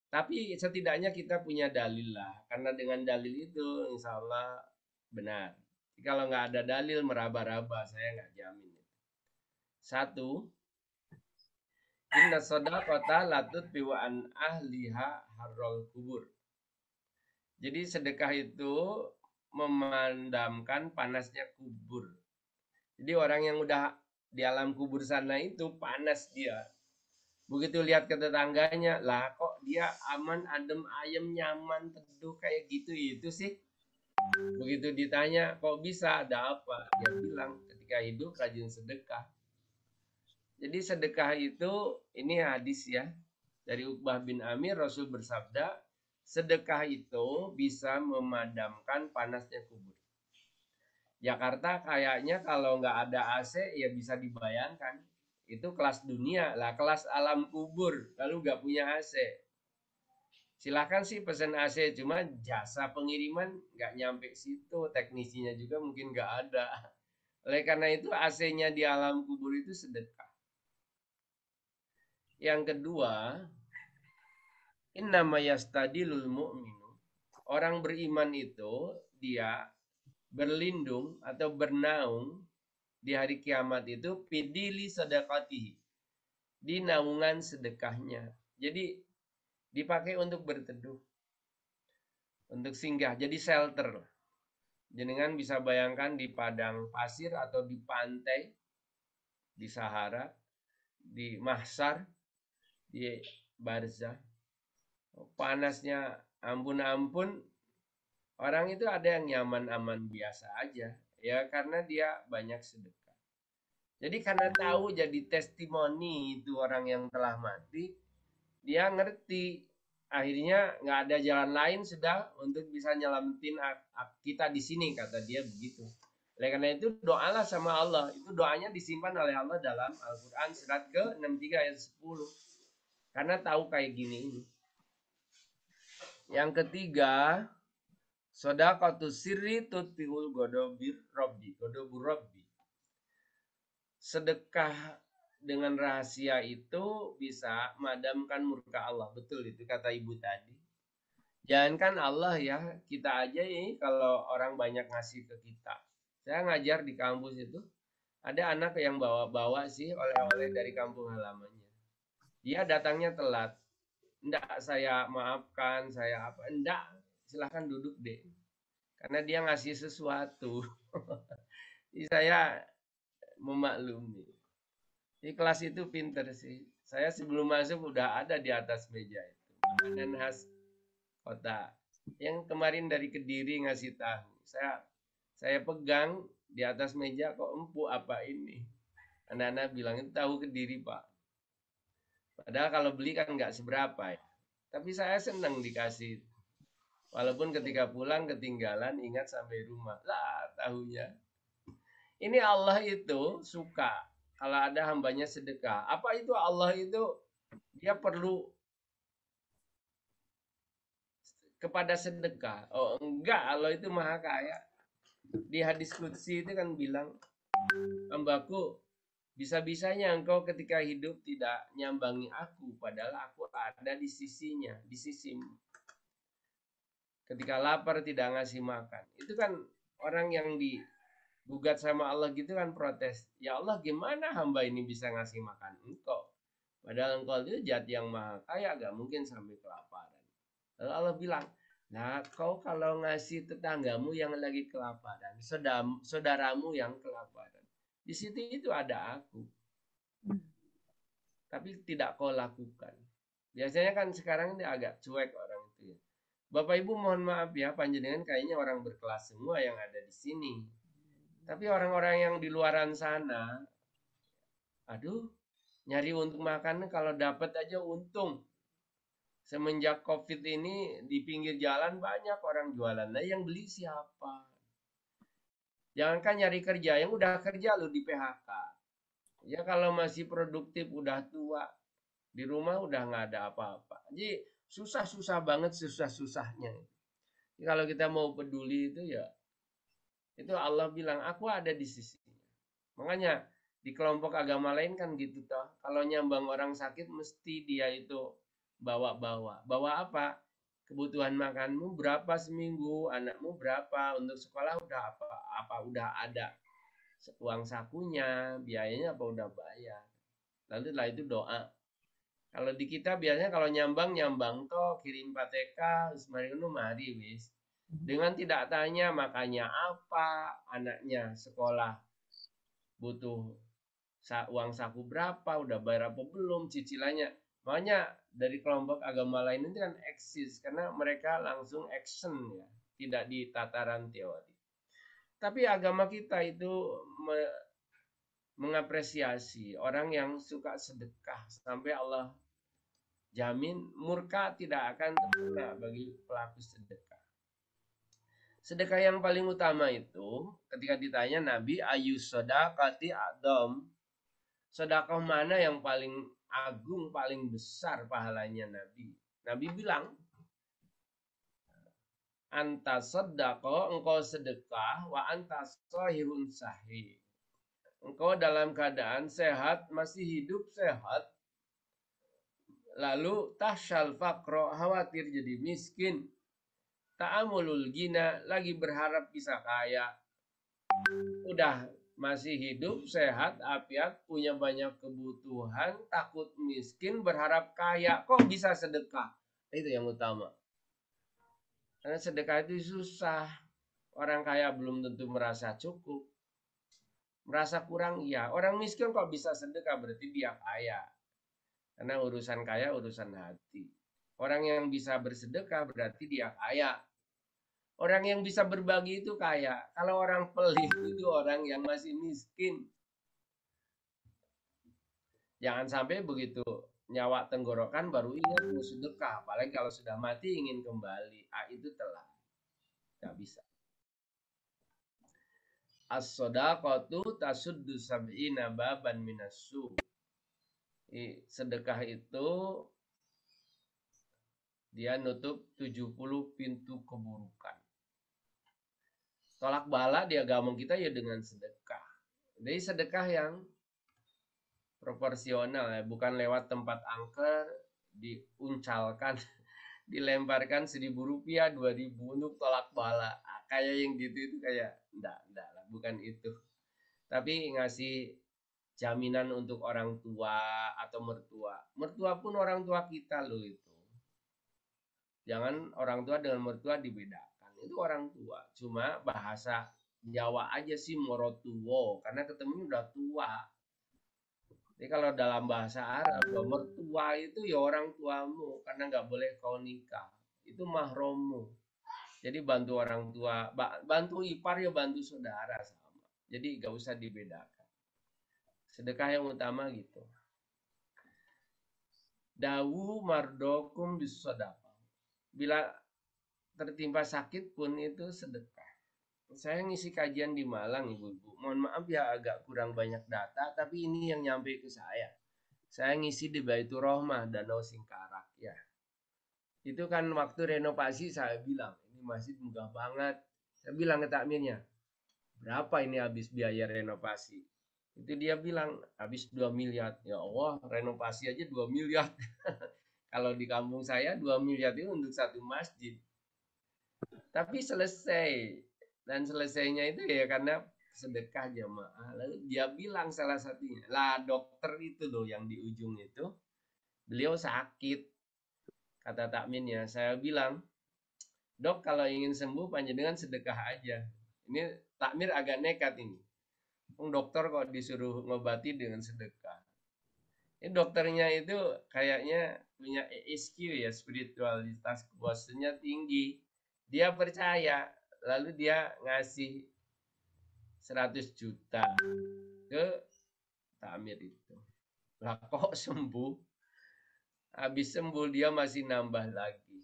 Tapi setidaknya kita punya dalil lah. Karena dengan dalil itu insya Allah benar. Kalau nggak ada dalil meraba-raba, saya nggak jamin. 1, inna shadaqata latutfi'u an ahliha harrul kubur. Jadi sedekah itu memadamkan panasnya kubur. Jadi orang yang udah di alam kubur sana itu panas dia. Begitu lihat ke tetangganya, lah kok dia aman, adem, ayem, nyaman, teduh kayak gitu itu sih. Begitu ditanya, kok bisa, ada apa? Dia bilang, ketika hidup rajin sedekah. Jadi sedekah itu, ini hadis ya, dari Uqbah bin Amir, Rasul bersabda, sedekah itu bisa memadamkan panasnya kubur. Jakarta kayaknya kalau nggak ada AC, ya bisa dibayangkan. Itu kelas dunia lah, kelas alam kubur, lalu nggak punya AC. Silakan sih pesan AC, cuma jasa pengiriman nggak nyampe situ, teknisinya juga mungkin nggak ada. Oleh karena itu AC-nya di alam kubur itu sedekah. Yang kedua, innama yastadilul mu'minu. Orang beriman itu dia berlindung atau bernaung di hari kiamat itu pidili sedekati, di naungan sedekahnya. Jadi dipakai untuk berteduh, untuk singgah, jadi shelter. Jenengan bisa bayangkan di padang pasir atau di pantai, di Sahara, di Mahsyar, di Barzah. Panasnya ampun-ampun, orang itu ada yang nyaman aman biasa aja. Ya karena dia banyak sedekah. Jadi karena tahu jadi testimoni itu orang yang telah mati, dia ngerti akhirnya nggak ada jalan lain sudah untuk bisa nyelamatin kita di sini, kata dia begitu. Oleh karena itu doalah sama Allah. Itu doanya disimpan oleh Allah dalam Al-Quran surat ke-63 ayat 10. Karena tahu kayak gini. Yang ketiga, shadaqatus sirri tutfi'ul ghadabir rabbi. Sedekah dengan rahasia itu bisa madamkan murka Allah. Betul itu kata ibu tadi. Jangankan Allah ya, kita aja ini kalau orang banyak ngasih ke kita. Saya ngajar di kampus itu, ada anak yang bawa-bawa sih oleh-oleh dari kampung halamannya. Dia datangnya telat. Enggak saya maafkan, saya apa. Enggak. silahkan duduk deh. Karena dia ngasih sesuatu. Jadi saya memaklumi. Di kelas itu pinter sih. Saya sebelum masuk udah ada di atas meja itu. Makanan khas kota. Yang kemarin dari Kediri ngasih tahu. Saya pegang di atas meja, kok empuk apa ini? Anak-anak bilang itu tahu Kediri, Pak. Padahal kalau beli kan nggak seberapa ya. Tapi saya senang dikasih. Walaupun ketika pulang ketinggalan, ingat sampai rumah. Lah tahunya. Ini Allah itu suka kalau ada hambanya sedekah. Apa itu Allah itu? Dia perlu kepada sedekah. Oh enggak, Allah itu maha kaya. Di hadis qudsi itu kan bilang, hambaku, bisa-bisanya engkau ketika hidup tidak nyambangi aku, padahal aku ada di sisinya, di sisimu. Ketika lapar tidak ngasih makan. Itu kan orang yang digugat sama Allah gitu kan protes. Ya Allah, gimana hamba ini bisa ngasih makan engkau? Padahal engkau itu zat yang maha kaya, gak mungkin sampai kelaparan. Lalu Allah bilang, nah kau kalau ngasih tetanggamu yang lagi kelaparan, saudaramu yang kelaparan, di situ itu ada aku. Tapi tidak kau lakukan. Biasanya kan sekarang ini agak cuek orang itu ya. Bapak Ibu mohon maaf ya, panjenengan kayaknya orang berkelas semua yang ada di sini. Tapi orang-orang yang di luaran sana, aduh, nyari untuk makan kalau dapat aja untung. Semenjak COVID ini di pinggir jalan banyak orang jualan. Nah yang beli siapa? Jangankan nyari kerja, yang udah kerja lo di PHK. Ya kalau masih produktif udah tua, di rumah udah nggak ada apa-apa. Jadi susah-susah banget, susah-susahnya. Kalau kita mau peduli itu ya, itu Allah bilang aku ada di sisinya. Makanya di kelompok agama lain kan gitu toh. Kalau nyambang orang sakit mesti dia itu bawa-bawa. Bawa apa? Kebutuhan makanmu berapa seminggu, anakmu berapa, untuk sekolah udah apa udah ada uang sakunya, biayanya apa udah bayar. Lalu setelah itu doa. Kalau di kita biasanya kalau nyambang toh kirim pateka, mari wis. Dengan tidak tanya makannya apa, anaknya sekolah butuh uang saku berapa, udah bayar apa belum, cicilannya. Makanya dari kelompok agama lain itu kan eksis karena mereka langsung action ya, tidak di tataran teori. Tapi agama kita itu mengapresiasi orang yang suka sedekah sampai Allah jamin murka tidak akan terkena bagi pelaku sedekah. Sedekah yang paling utama itu ketika ditanya Nabi ayu sodakati adom, sedekah mana yang paling agung, paling besar pahalanya Nabi? Nabi bilang, anta sedekah, engkau sedekah, wa anta sahihun sahih. Engkau dalam keadaan sehat, masih hidup sehat. Lalu tahsyal faqro, khawatir jadi miskin. Ta'amulul gina, lagi berharap bisa kaya. Udah masih hidup, sehat, afiat, punya banyak kebutuhan, takut miskin, berharap kaya. Kok bisa sedekah? Itu yang utama. Karena sedekah itu susah. Orang kaya belum tentu merasa cukup. Merasa kurang, iya. Orang miskin kok bisa sedekah, berarti dia kaya. Karena urusan kaya, urusan hati. Orang yang bisa bersedekah, berarti dia kaya. Orang yang bisa berbagi itu kaya. Kalau orang pelit itu orang yang masih miskin. Jangan sampai begitu nyawa tenggorokan baru ingat mau sedekah. Apalagi kalau sudah mati ingin kembali. Itu telah. Gak bisa. As-sodaqatu tasuddu sab'ina baban minassu. Sedekah itu dia nutup 70 pintu keburukan. Tolak bala di agama kita ya dengan sedekah. Jadi sedekah yang proporsional ya, bukan lewat tempat angker diuncalkan, dilemparkan 1.000 rupiah, 2.000 untuk tolak bala. Kayak yang gitu itu kayak enggak lah, bukan itu. Tapi ngasih jaminan untuk orang tua atau mertua. Mertua pun orang tua kita loh itu. Jangan orang tua dengan mertua dibedakan. Itu orang tua. Cuma bahasa Jawa aja sih morotuwo, karena ketemunya udah tua. Jadi kalau dalam bahasa Arab, mertua itu ya orang tuamu, karena nggak boleh kau nikah. Itu mahromu. Jadi bantu orang tua, bantu ipar ya bantu saudara sama. Jadi nggak usah dibedakan. Sedekah yang utama gitu. Dawu mardokum bisodaqah. Bila tertimpa sakit pun itu sedekah. Saya ngisi kajian di Malang, Ibu-ibu. Mohon maaf ya agak kurang banyak data, tapi ini yang nyampe ke saya. Saya ngisi di Baitur Rohmah, Danau Singkarak ya. Itu kan waktu renovasi saya bilang, ini masjid megah banget. Saya bilang ke takmirnya, berapa ini habis biaya renovasi? Itu dia bilang habis 2 miliar. Ya Allah, renovasi aja 2 miliar. Kalau di kampung saya 2 miliar itu untuk satu masjid. Tapi selesai. Dan selesainya itu ya karena sedekah jamaah. Lalu dia bilang salah satunya, lah dokter itu loh yang di ujung itu, beliau sakit. Kata takminnya, saya bilang, dok kalau ingin sembuh panjenengan sedekah aja. Ini takmir agak nekat ini. Dokter kok disuruh ngobati dengan sedekah. Ini dokternya itu kayaknya punya ESQ ya, spiritualitas kepuasannya tinggi. Dia percaya, lalu dia ngasih 100 juta ke takmir itu. Lah kok sembuh? Habis sembuh dia masih nambah lagi.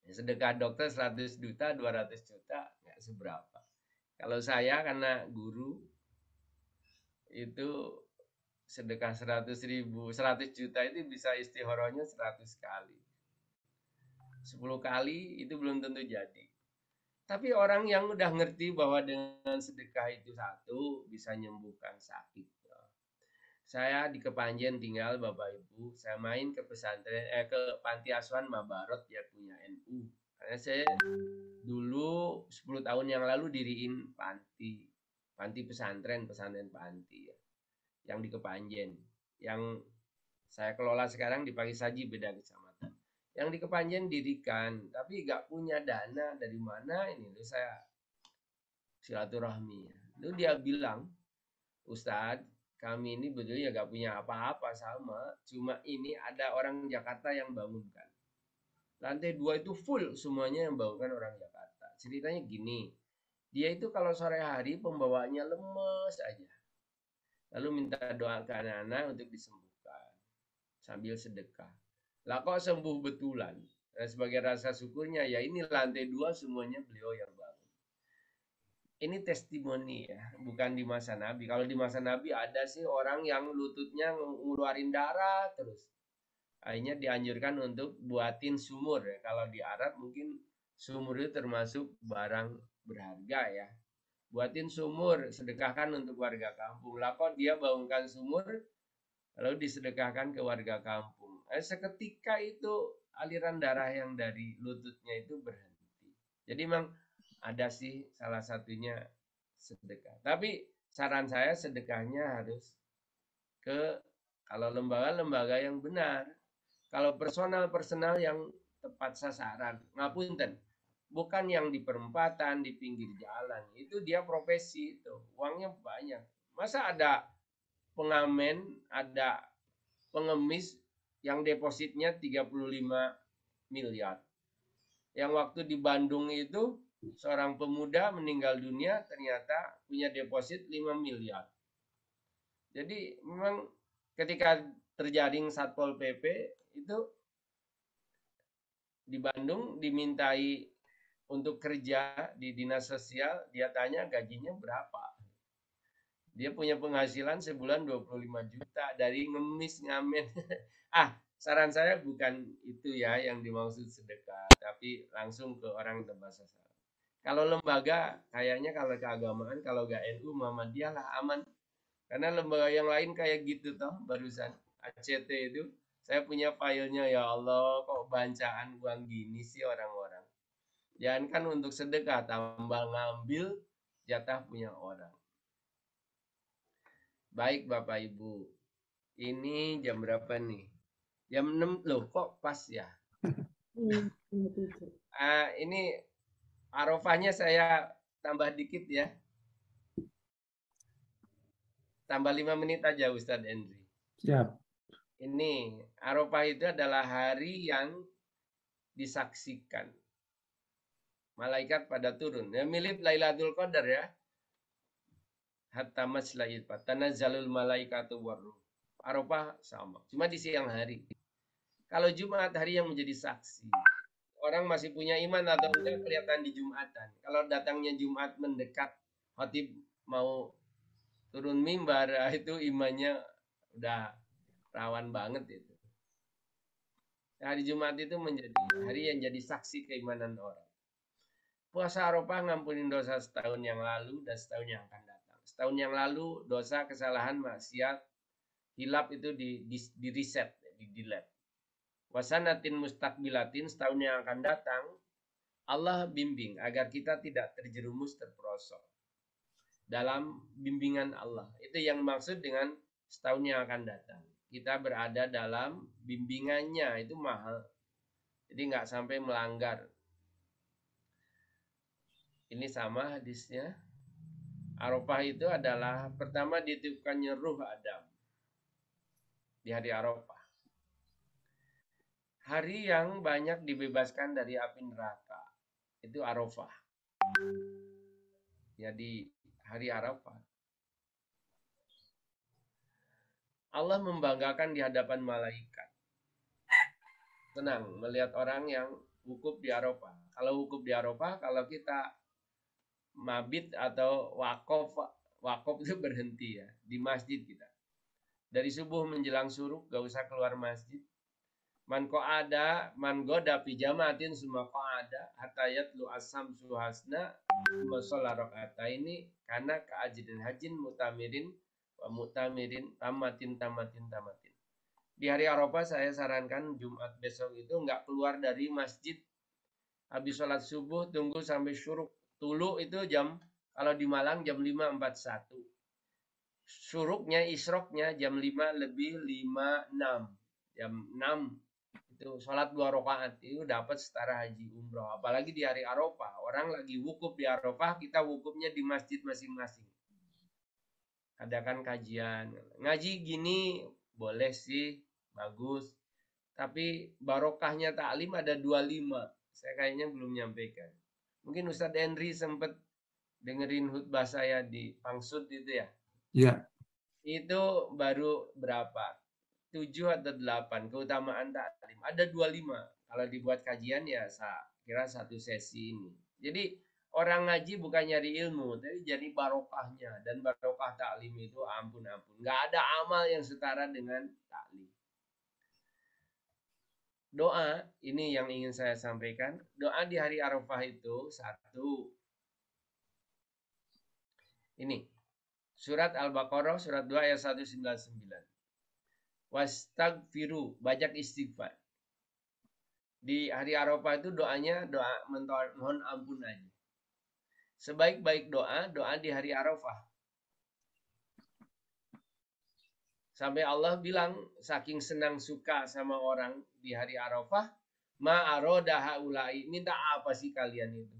Sedekah dokter 100 juta, 200 juta, nggak seberapa. Kalau saya karena guru, itu sedekah 100 ribu, 100 juta itu bisa istihorohnya 100 kali. 10 kali itu belum tentu jadi. Tapi orang yang udah ngerti bahwa dengan sedekah itu satu, bisa menyembuhkan sakit. Saya di Kepanjen tinggal Bapak Ibu, saya main ke pesantren ke panti asuhan Mabarot ya punya NU. Karena saya dulu 10 tahun yang lalu diriin panti pesantren panti ya. Yang di Kepanjen. Yang saya kelola sekarang di Pagi Saji beda kecamatan. Yang di Kepanjen dirikan, tapi nggak punya dana dari mana ini. Lalu saya silaturahmi. Lalu dia bilang, Ustadz, kami ini betulnya gak punya apa-apa sama, cuma ini ada orang Jakarta yang bangunkan. Lantai 2 itu full semuanya yang bangunkan orang Jakarta. Ceritanya gini, dia itu kalau sore hari pembawaannya lemes aja. Lalu minta doa ke anak-anak untuk disembuhkan sambil sedekah. Lah kok sembuh betulan. Dan sebagai rasa syukurnya ya ini lantai 2 semuanya beliau yang bangun. Ini testimoni ya, bukan di masa Nabi. Kalau di masa Nabi ada sih orang yang lututnya ngeluarin darah terus. Akhirnya dianjurkan untuk buatin sumur ya. Kalau di Arab mungkin sumur itu termasuk barang berharga ya. Buatin sumur, sedekahkan untuk warga kampung. Lah kok dia bangunkan sumur, lalu disedekahkan ke warga kampung. Seketika itu aliran darah yang dari lututnya itu berhenti. Jadi memang ada sih salah satunya sedekah. Tapi saran saya sedekahnya harus ke kalau lembaga-lembaga yang benar. Kalau personal yang tepat sasaran. Ngapunten. Bukan yang di perempatan, di pinggir jalan. Itu dia profesi itu. Uangnya banyak. Masa ada pengamen, ada pengemis yang depositnya 35 miliar. Yang waktu di Bandung itu seorang pemuda meninggal dunia ternyata punya deposit 5 miliar. Jadi memang ketika terjaring Satpol PP itu di Bandung dimintai untuk kerja di dinas sosial, dia tanya gajinya berapa. Dia punya penghasilan sebulan 25 juta dari ngemis ngamen. Saran saya bukan itu ya yang dimaksud sedekah, tapi langsung ke orang tempat sasaran. Kalau lembaga, kayaknya kalau keagamaan, kalau gak NU, Muhammadiyah lah aman. Karena lembaga yang lain kayak gitu toh, barusan ACT itu, saya punya filenya, ya Allah, kok bancaan uang gini sih orang-orang. Jangan kan untuk sedekah, tambah ngambil jatah punya orang. Baik Bapak Ibu, ini jam berapa nih? Jam 6 loh, kok pas ya? Ini Arafahnya saya tambah dikit ya. Tambah 5 menit aja Ustadz Henry. Siap. Ini Arafah itu adalah hari yang disaksikan. Malaikat pada turun. Ya, mirip Lailatul Qadar ya. Hatta masla'il tanazzalul malaikatu warruh. Arafah sama. Cuma di siang hari. Kalau Jumat hari yang menjadi saksi. Orang masih punya iman atau enggak kelihatan di Jumatan. Kalau datangnya Jumat mendekat, khatib mau turun mimbar, itu imannya udah rawan banget itu. Hari Jumat itu menjadi hari yang jadi saksi keimanan orang. Puasa Arafah ngampunin dosa setahun yang lalu dan setahun yang akan datang. Setahun yang lalu dosa, kesalahan, maksiat, hilap itu di reset, di delete. Wasanatin mustaqbilatin, setahun yang akan datang, Allah bimbing agar kita tidak terjerumus terperosok dalam bimbingan Allah. Itu yang maksud dengan setahun yang akan datang. Kita berada dalam bimbingannya, itu mahal. Jadi nggak sampai melanggar. Ini sama hadisnya. Arafah itu adalah pertama ditiupkannya ruh Adam di hari Arafah. Hari yang banyak dibebaskan dari api neraka. Itu Arafah. Jadi hari Arafah. Allah membanggakan di hadapan malaikat. Senang melihat orang yang wukuf di Arafah. Kalau wukuf di Arafah, kalau kita mabit atau wakaf itu berhenti ya di masjid kita. Dari subuh menjelang syuruk gak usah keluar masjid. Man goda pijamatin semua qa'ada hatayat lu asam suhasna masalah rakaat ini karena keajidin hajin mutamirin wa mutamirin tamatin. Di hari Arafah saya sarankan Jumat besok itu nggak keluar dari masjid. Habis sholat subuh tunggu sampai syuruk. Tulu itu kalau di Malang jam 5.41. Syuruknya, isroknya jam 5 lebih 5.06. Jam 6 itu sholat 2 rakaat itu dapat setara haji umroh. Apalagi di hari Arafah, orang lagi wukuf di Arafah, kita wukufnya di masjid masing-masing. Adakan kajian, ngaji gini boleh sih, bagus. Tapi barokahnya taklim ada 25. Saya kayaknya belum nyampaikan. Mungkin Ustadz Henry sempat dengerin khutbah saya di Pangsut itu ya. Iya. Itu baru berapa? 7 atau 8 keutamaan taklim. Ada 25. Kalau dibuat kajian ya saya kira satu sesi ini. Jadi orang ngaji bukan nyari ilmu, tapi jadi barokahnya. Dan barokah taklim itu ampun-ampun. Nggak ada amal yang setara dengan taklim. Doa, ini yang ingin saya sampaikan. Doa di hari Arafah itu satu. Ini. Surat Al-Baqarah, surat 2 ayat 199. Wastagfiru, banyak istighfar. Di hari Arafah itu doanya doa mohon ampun aja. Sebaik-baik doa di hari Arafah. Sampai Allah bilang saking senang suka sama orang di hari Arafah, ma aroda haulai, minta apa sih kalian itu?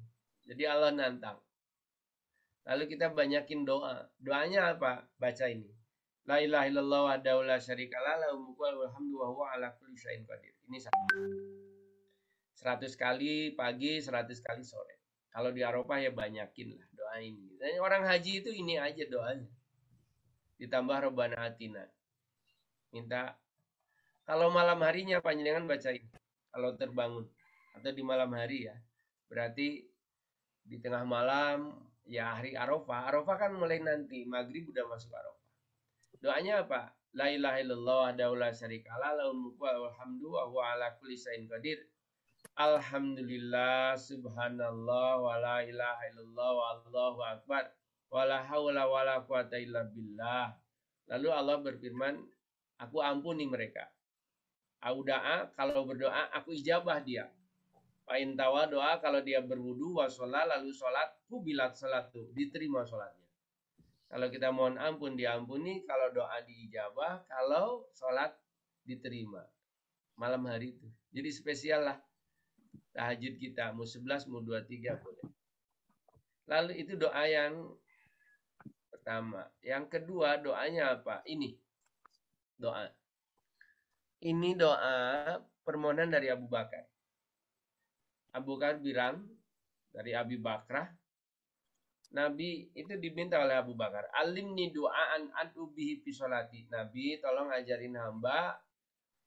Jadi Allah nantang. Lalu kita banyakin doa. Doanya apa? Baca ini. La ilaha illallah wahdahu la syarikalah lahul mulku wa lahul hamdu wa huwa ala kulli syai'in qadir. Ini 100 kali pagi, 100 kali sore. Kalau di Arafah ya banyakin lah doa ini. Dan orang haji itu ini aja doanya. Ditambah Rabbana atina. Minta kalau malam harinya panjenengan baca ini. Kalau terbangun atau di malam hari ya. Berarti di tengah malam ya hari Arafah. Arafah kan mulai nanti maghrib udah masuk Arafah. Doanya apa? La ilaha illallah wahdahu la syarikalah lahul mulku wa lahul hamdu wa huwa ala kulli syai'in qadir. Alhamdulillah subhanallah wa la ilaha illallah wallahu akbar wa la haula wa la quwata illa billah. Lalu Allah berfirman, aku ampuni mereka. Auda'a, kalau berdoa aku ijabah dia. Fa'in tawa doa, kalau dia berwudu wa sholat lalu sholat, kubilat sholatu, diterima sholatnya. Kalau kita mohon ampun diampuni, kalau doa diijabah, kalau sholat diterima. Malam hari itu. Jadi spesial lah. tahajud kita, mau 11, mau 23 boleh. Lalu itu doa yang pertama. Yang kedua doanya apa? Ini doa. Ini doa permohonan dari Abu Bakar. Abu Bakar bilang dari Abi Bakrah, Nabi itu diminta oleh Abu Bakar, alimni doaan adu bihi fi sholati. Nabi tolong ajarin hamba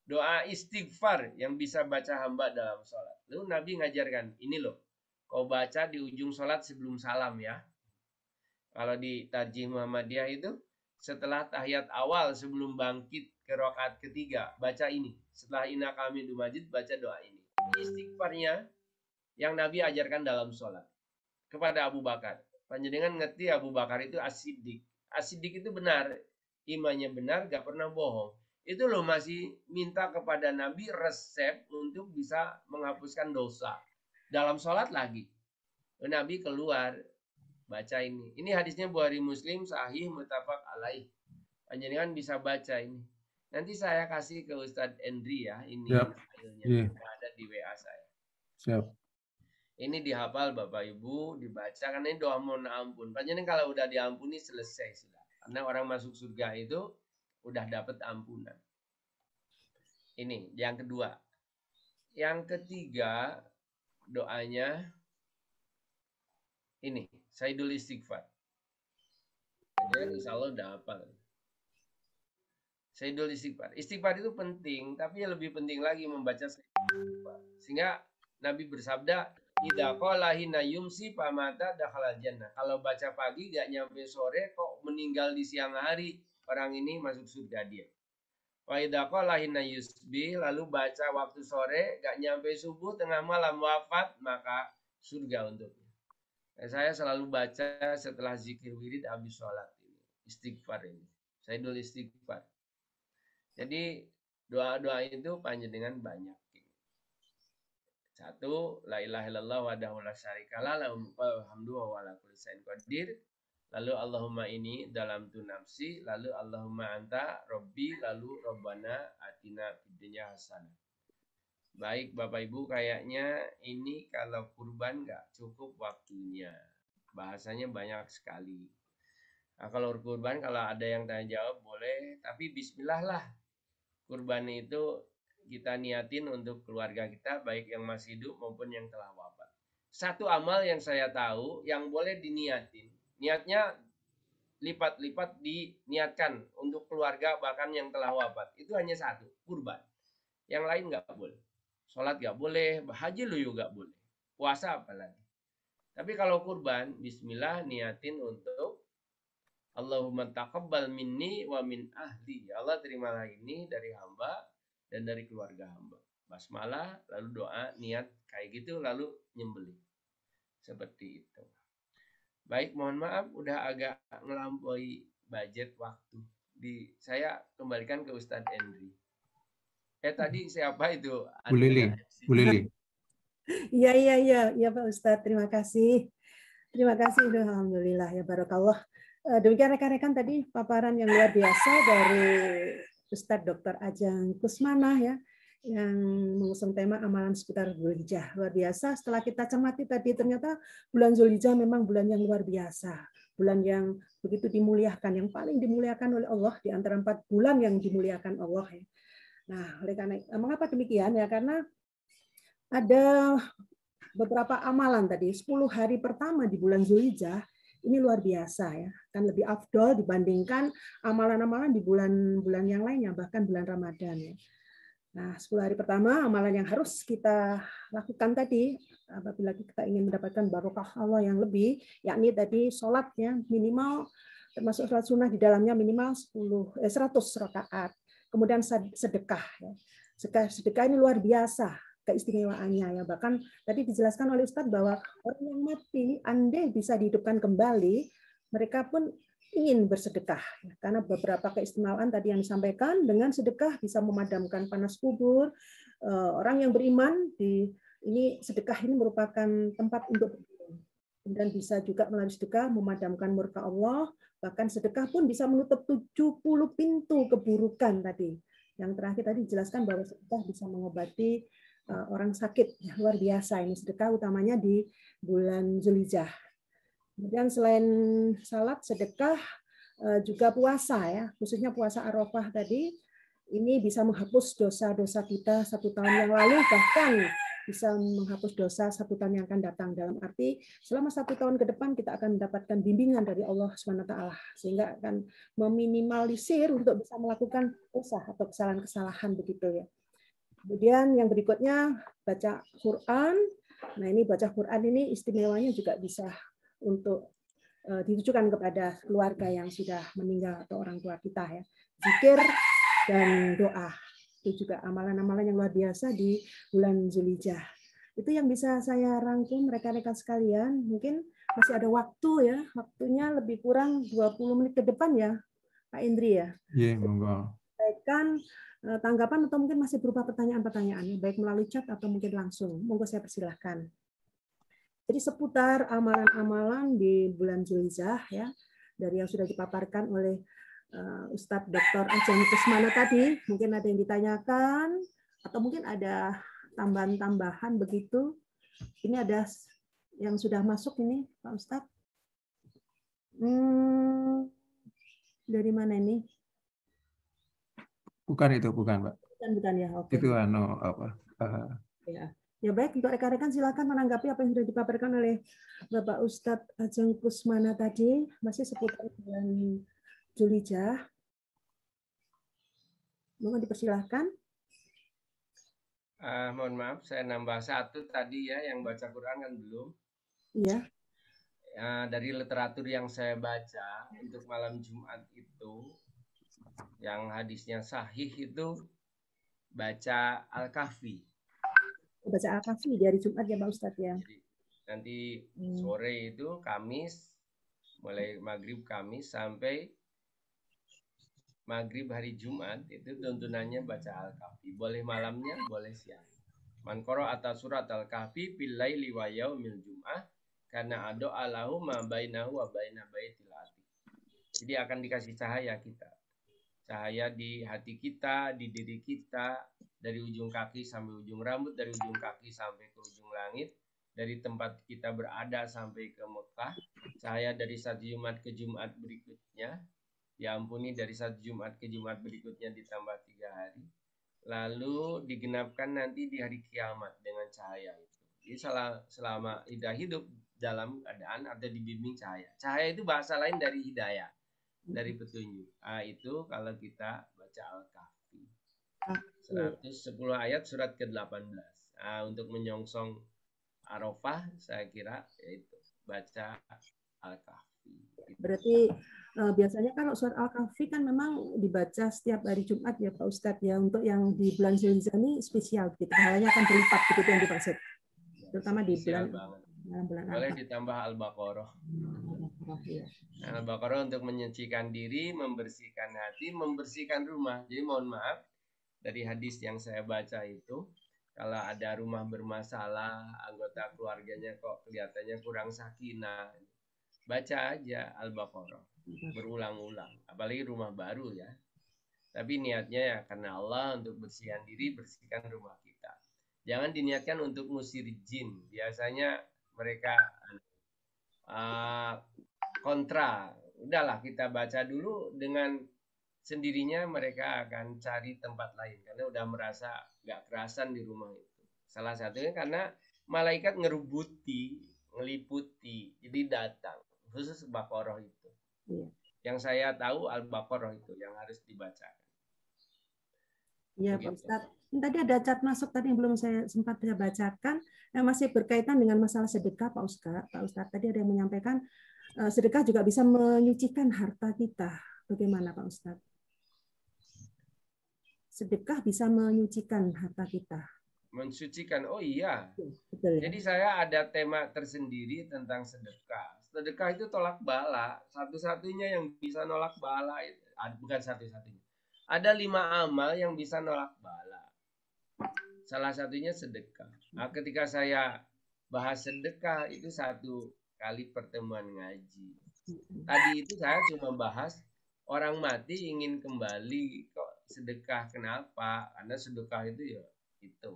doa istighfar yang bisa baca hamba dalam sholat. Lalu Nabi ngajarkan, ini loh, kau baca di ujung sholat sebelum salam ya. Kalau di Tarjih Muhammadiyah itu, setelah tahiyat awal sebelum bangkit ke rakaat ketiga, baca ini. Setelah inna hamidum majid, baca doa ini. Istighfarnya yang Nabi ajarkan dalam sholat kepada Abu Bakar. Panjenengan ngerti Abu Bakar itu as-siddiq. As-siddiq itu benar, imannya benar, gak pernah bohong. Itu loh masih minta kepada Nabi resep untuk bisa menghapuskan dosa. Dalam sholat lagi. Nabi keluar, baca ini. Ini hadisnya Bukhari Muslim, sahih, muttafaq alaih. Panjenengan bisa baca ini. Nanti saya kasih ke Ustadz Endri ya, ini filenya. Ada di WA saya. Siap. Ini dihafal Bapak Ibu, dibaca karena ini doa mohon ampun. Panjenengan kalau udah diampuni selesai sudah. Karena orang masuk surga itu udah dapat ampunan. Ini yang kedua. Yang ketiga doanya ini, Sayyidul Istighfar. Jadi insya Allah udah hafal. Sayyidul Istighfar. Istighfar itu penting, tapi yang lebih penting lagi membaca Istighfar. Sehingga Nabi bersabda, idza qala hina yumsi pamata dakhala jannah. Kalau baca pagi gak nyampe sore kok meninggal di siang hari, orang ini masuk surga dia. Wa idza qala hina yusbi, lalu baca waktu sore gak nyampe subuh tengah malam wafat, maka surga untuknya. Nah, saya selalu baca setelah zikir wirid habis sholat ini, istighfar ini. Sayyidul Istighfar. Jadi doa-doa itu panjenengan banyak. Satu, la ilaha illallah wahdahu la syarikalah lahul mulku wa hamdu wa ala kulli syai'in qadir. Lalu Allahumma ini dalam tu nafsi, lalu Allahumma anta rabbi, lalu rabbana atina fid dunya hasanah. Baik Bapak Ibu, kayaknya ini kalau kurban nggak cukup waktunya. Bahasanya banyak sekali. Nah, kalau kurban kalau ada yang tanya jawab boleh, tapi bismillah lah. Kurban itu kita niatin untuk keluarga kita, baik yang masih hidup maupun yang telah wafat. Satu amal yang saya tahu yang boleh diniatin, niatnya lipat-lipat diniatkan untuk keluarga bahkan yang telah wafat. Itu hanya satu, kurban. Yang lain nggak boleh. Sholat nggak boleh, haji lu juga nggak boleh. Puasa apalagi. Tapi kalau kurban, bismillah niatin untuk Allahumma taqabbal minni wa min ahli. Ya Allah terimalah ini dari hamba dan dari keluarga hamba. Basmalah, lalu doa, niat kayak gitu, lalu nyembelih. Seperti itu. Baik, mohon maaf udah agak melampaui budget waktu. Saya kembalikan ke Ustadz Endri. Tadi siapa itu? Bu Lili. Bu Lili. Iya Pak Ustadz, terima kasih. Terima kasih, alhamdulillah ya barakallah. Demikian rekan-rekan tadi paparan yang luar biasa dari Ustadz Dr. Ajeng Kusmanah ya, yang mengusung tema amalan seputar Dzulhijjah. Luar biasa, setelah kita cermati tadi ternyata bulan Dzulhijjah memang bulan yang luar biasa. Bulan yang begitu dimuliakan, yang paling dimuliakan oleh Allah di antara 4 bulan yang dimuliakan Allah. Ya. Nah, oleh karena mengapa demikian ya? Karena ada beberapa amalan tadi, 10 hari pertama di bulan Dzulhijjah ini luar biasa ya, kan lebih afdol dibandingkan amalan-amalan di bulan-bulan yang lainnya, bahkan bulan Ramadan ya. Nah, 10 hari pertama amalan yang harus kita lakukan tadi apabila kita ingin mendapatkan barokah Allah yang lebih, yakni tadi sholatnya minimal termasuk sholat sunnah di dalamnya minimal 100 rakaat. Kemudian sedekah ya. Sedekah ini luar biasa keistimewaannya ya, bahkan tadi dijelaskan oleh Ustadz bahwa orang yang mati andai bisa dihidupkan kembali, mereka pun ingin bersedekah ya. Karena beberapa keistimewaan tadi yang disampaikan, dengan sedekah bisa memadamkan panas kubur. Orang yang beriman ini sedekah ini merupakan tempat untuk dan bisa juga melalui sedekah memadamkan murka Allah, bahkan sedekah pun bisa menutup 70 pintu keburukan tadi. Yang terakhir tadi dijelaskan bahwa sedekah bisa mengobati orang sakit. Ya, luar biasa ini sedekah utamanya di bulan Zulhijjah. Kemudian selain salat, sedekah, juga puasa ya, khususnya puasa Arafah tadi, ini bisa menghapus dosa-dosa kita 1 tahun yang lalu, bahkan bisa menghapus dosa 1 tahun yang akan datang. Dalam arti selama 1 tahun ke depan kita akan mendapatkan bimbingan dari Allah SWT, sehingga akan meminimalisir untuk bisa melakukan dosa atau kesalahan-kesalahan begitu ya. Kemudian yang berikutnya baca Quran. Nah ini baca Quran ini istimewanya juga bisa untuk ditujukan kepada keluarga yang sudah meninggal atau orang tua kita ya. Zikir dan doa. Itu juga amalan-amalan yang luar biasa di bulan Zulhijjah. Itu yang bisa saya rangkum rekan-rekan sekalian. Mungkin masih ada waktu ya. Waktunya lebih kurang 20 menit ke depan ya, Pak Indri ya. Iya, monggo. Sampaikan tanggapan atau mungkin masih berupa pertanyaan-pertanyaan, baik melalui chat atau mungkin langsung. Monggo saya persilahkan. Jadi seputar amalan-amalan di bulan Zulhijjah ya, dari yang sudah dipaparkan oleh Ustadz Dr. Ajeng Kusmana tadi, mungkin ada yang ditanyakan atau mungkin ada tambahan-tambahan begitu. Ini ada yang sudah masuk ini, Pak Ustadz. Dari mana ini? Bukan itu, bukan, Pak. Bukan ya, oke. Itu apa? Ya baik, untuk rekan-rekan silakan menanggapi apa yang sudah dipaparkan oleh Bapak Ustadz Ajeng Kusmana tadi, masih seputar bulan Zulhijjah. Mohon dipersilahkan. Mohon maaf, saya nambah 1 tadi ya, yang baca Quran kan belum. Iya. Dari literatur yang saya baca untuk malam Jumat itu, yang hadisnya sahih itu baca Al-Kahfi. Baca Al-Kahfi di hari Jumat ya Pak Ustadz ya. Jadi, nanti sore itu Kamis, mulai maghrib Kamis sampai maghrib hari Jumat itu tuntunannya baca Al-Kahfi. Boleh malamnya, boleh siang. Man qara'a surat Al-Kahfi fil laili wa yaumil Jum'ah karena doa lahu ma bainahu wa baina baitil atiq. Jadi akan dikasih cahaya kita. Cahaya di hati kita, di diri kita, dari ujung kaki sampai ujung rambut, dari ujung kaki sampai ke ujung langit, dari tempat kita berada sampai ke Mekah, cahaya dari 1 Jumat ke Jumat berikutnya, diampuni dari 1 Jumat ke Jumat berikutnya ditambah 3 hari, lalu digenapkan nanti di hari kiamat dengan cahaya itu. Jadi selama kita hidup dalam keadaan ada dibimbing cahaya. Cahaya itu bahasa lain dari hidayah, dari petunjuk. Itu kalau kita baca Al-Kahfi. 110 ayat surat ke-18. Untuk menyongsong Arafah saya kira yaitu baca Al-Kahfi. Berarti biasanya kalau surat Al-Kahfi kan memang dibaca setiap hari Jumat ya Pak Ustadz ya. Untuk yang di bulan Zulhijjah ini spesial gitu. Pahalanya akan berlipat begitu yang dimaksud. Terutama di bulan boleh ditambah Al-Baqarah. Al-Baqarah untuk menyucikan diri, membersihkan hati, membersihkan rumah. Jadi mohon maaf, dari hadis yang saya baca itu, kalau ada rumah bermasalah, anggota keluarganya kok kelihatannya kurang sakinah, baca aja Al-Baqarah berulang-ulang. Apalagi rumah baru ya. Tapi niatnya ya karena Allah, untuk bersihkan diri, bersihkan rumah kita. Jangan diniatkan untuk ngusir jin. Biasanya mereka kontra. Udahlah kita baca dulu, dengan sendirinya mereka akan cari tempat lain karena udah merasa gak kerasan di rumah itu. Salah satunya karena malaikat ngeliputi, jadi datang. Khusus Baqarah itu. Yang saya tahu Al-Baqarah itu yang harus dibacakan. Iya Pak Ustadz. Tadi ada chat masuk tadi yang belum saya sempat bacakan, yang masih berkaitan dengan masalah sedekah Pak Ustadz. Pak Ustadz tadi ada yang menyampaikan sedekah juga bisa menyucikan harta kita. Bagaimana Pak Ustadz? Sedekah bisa menyucikan harta kita. Mensucikan, oh iya. Betul, ya? Jadi saya ada tema tersendiri tentang sedekah. Sedekah itu tolak bala. Satu-satunya yang bisa nolak bala, bukan satu-satunya. Ada 5 amal yang bisa nolak bala. Salah satunya sedekah. Nah, ketika saya bahas sedekah itu 1 kali pertemuan ngaji. Tadi itu saya cuma bahas orang mati ingin kembali, kok sedekah kenapa? Karena sedekah itu ya itu.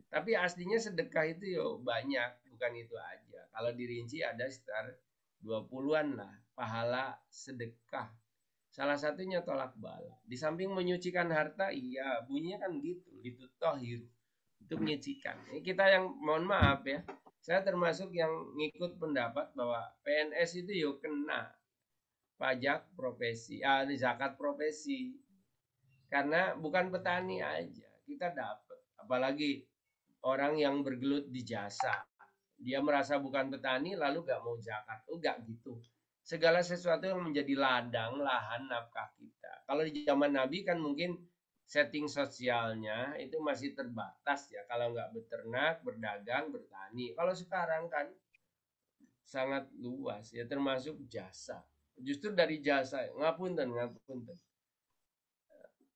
Tapi aslinya sedekah itu yo banyak, bukan itu aja. Kalau dirinci ada sekitar 20-an lah pahala sedekah. Salah satunya tolak bala. Di samping menyucikan harta, iya bunyinya kan gitu, itu tohir, itu menyucikan. Ini kita yang mohon maaf ya, saya termasuk yang ngikut pendapat bahwa PNS itu yuk kena pajak profesi, zakat profesi. Karena bukan petani aja, kita dapat. Apalagi orang yang bergelut di jasa. Dia merasa bukan petani lalu gak mau zakat. Oh gak gitu. Segala sesuatu yang menjadi ladang, lahan, nafkah kita. Kalau di zaman Nabi kan mungkin setting sosialnya itu masih terbatas ya. Kalau nggak beternak, berdagang, bertani. Kalau sekarang kan sangat luas ya, termasuk jasa. Justru dari jasa, ngapunten.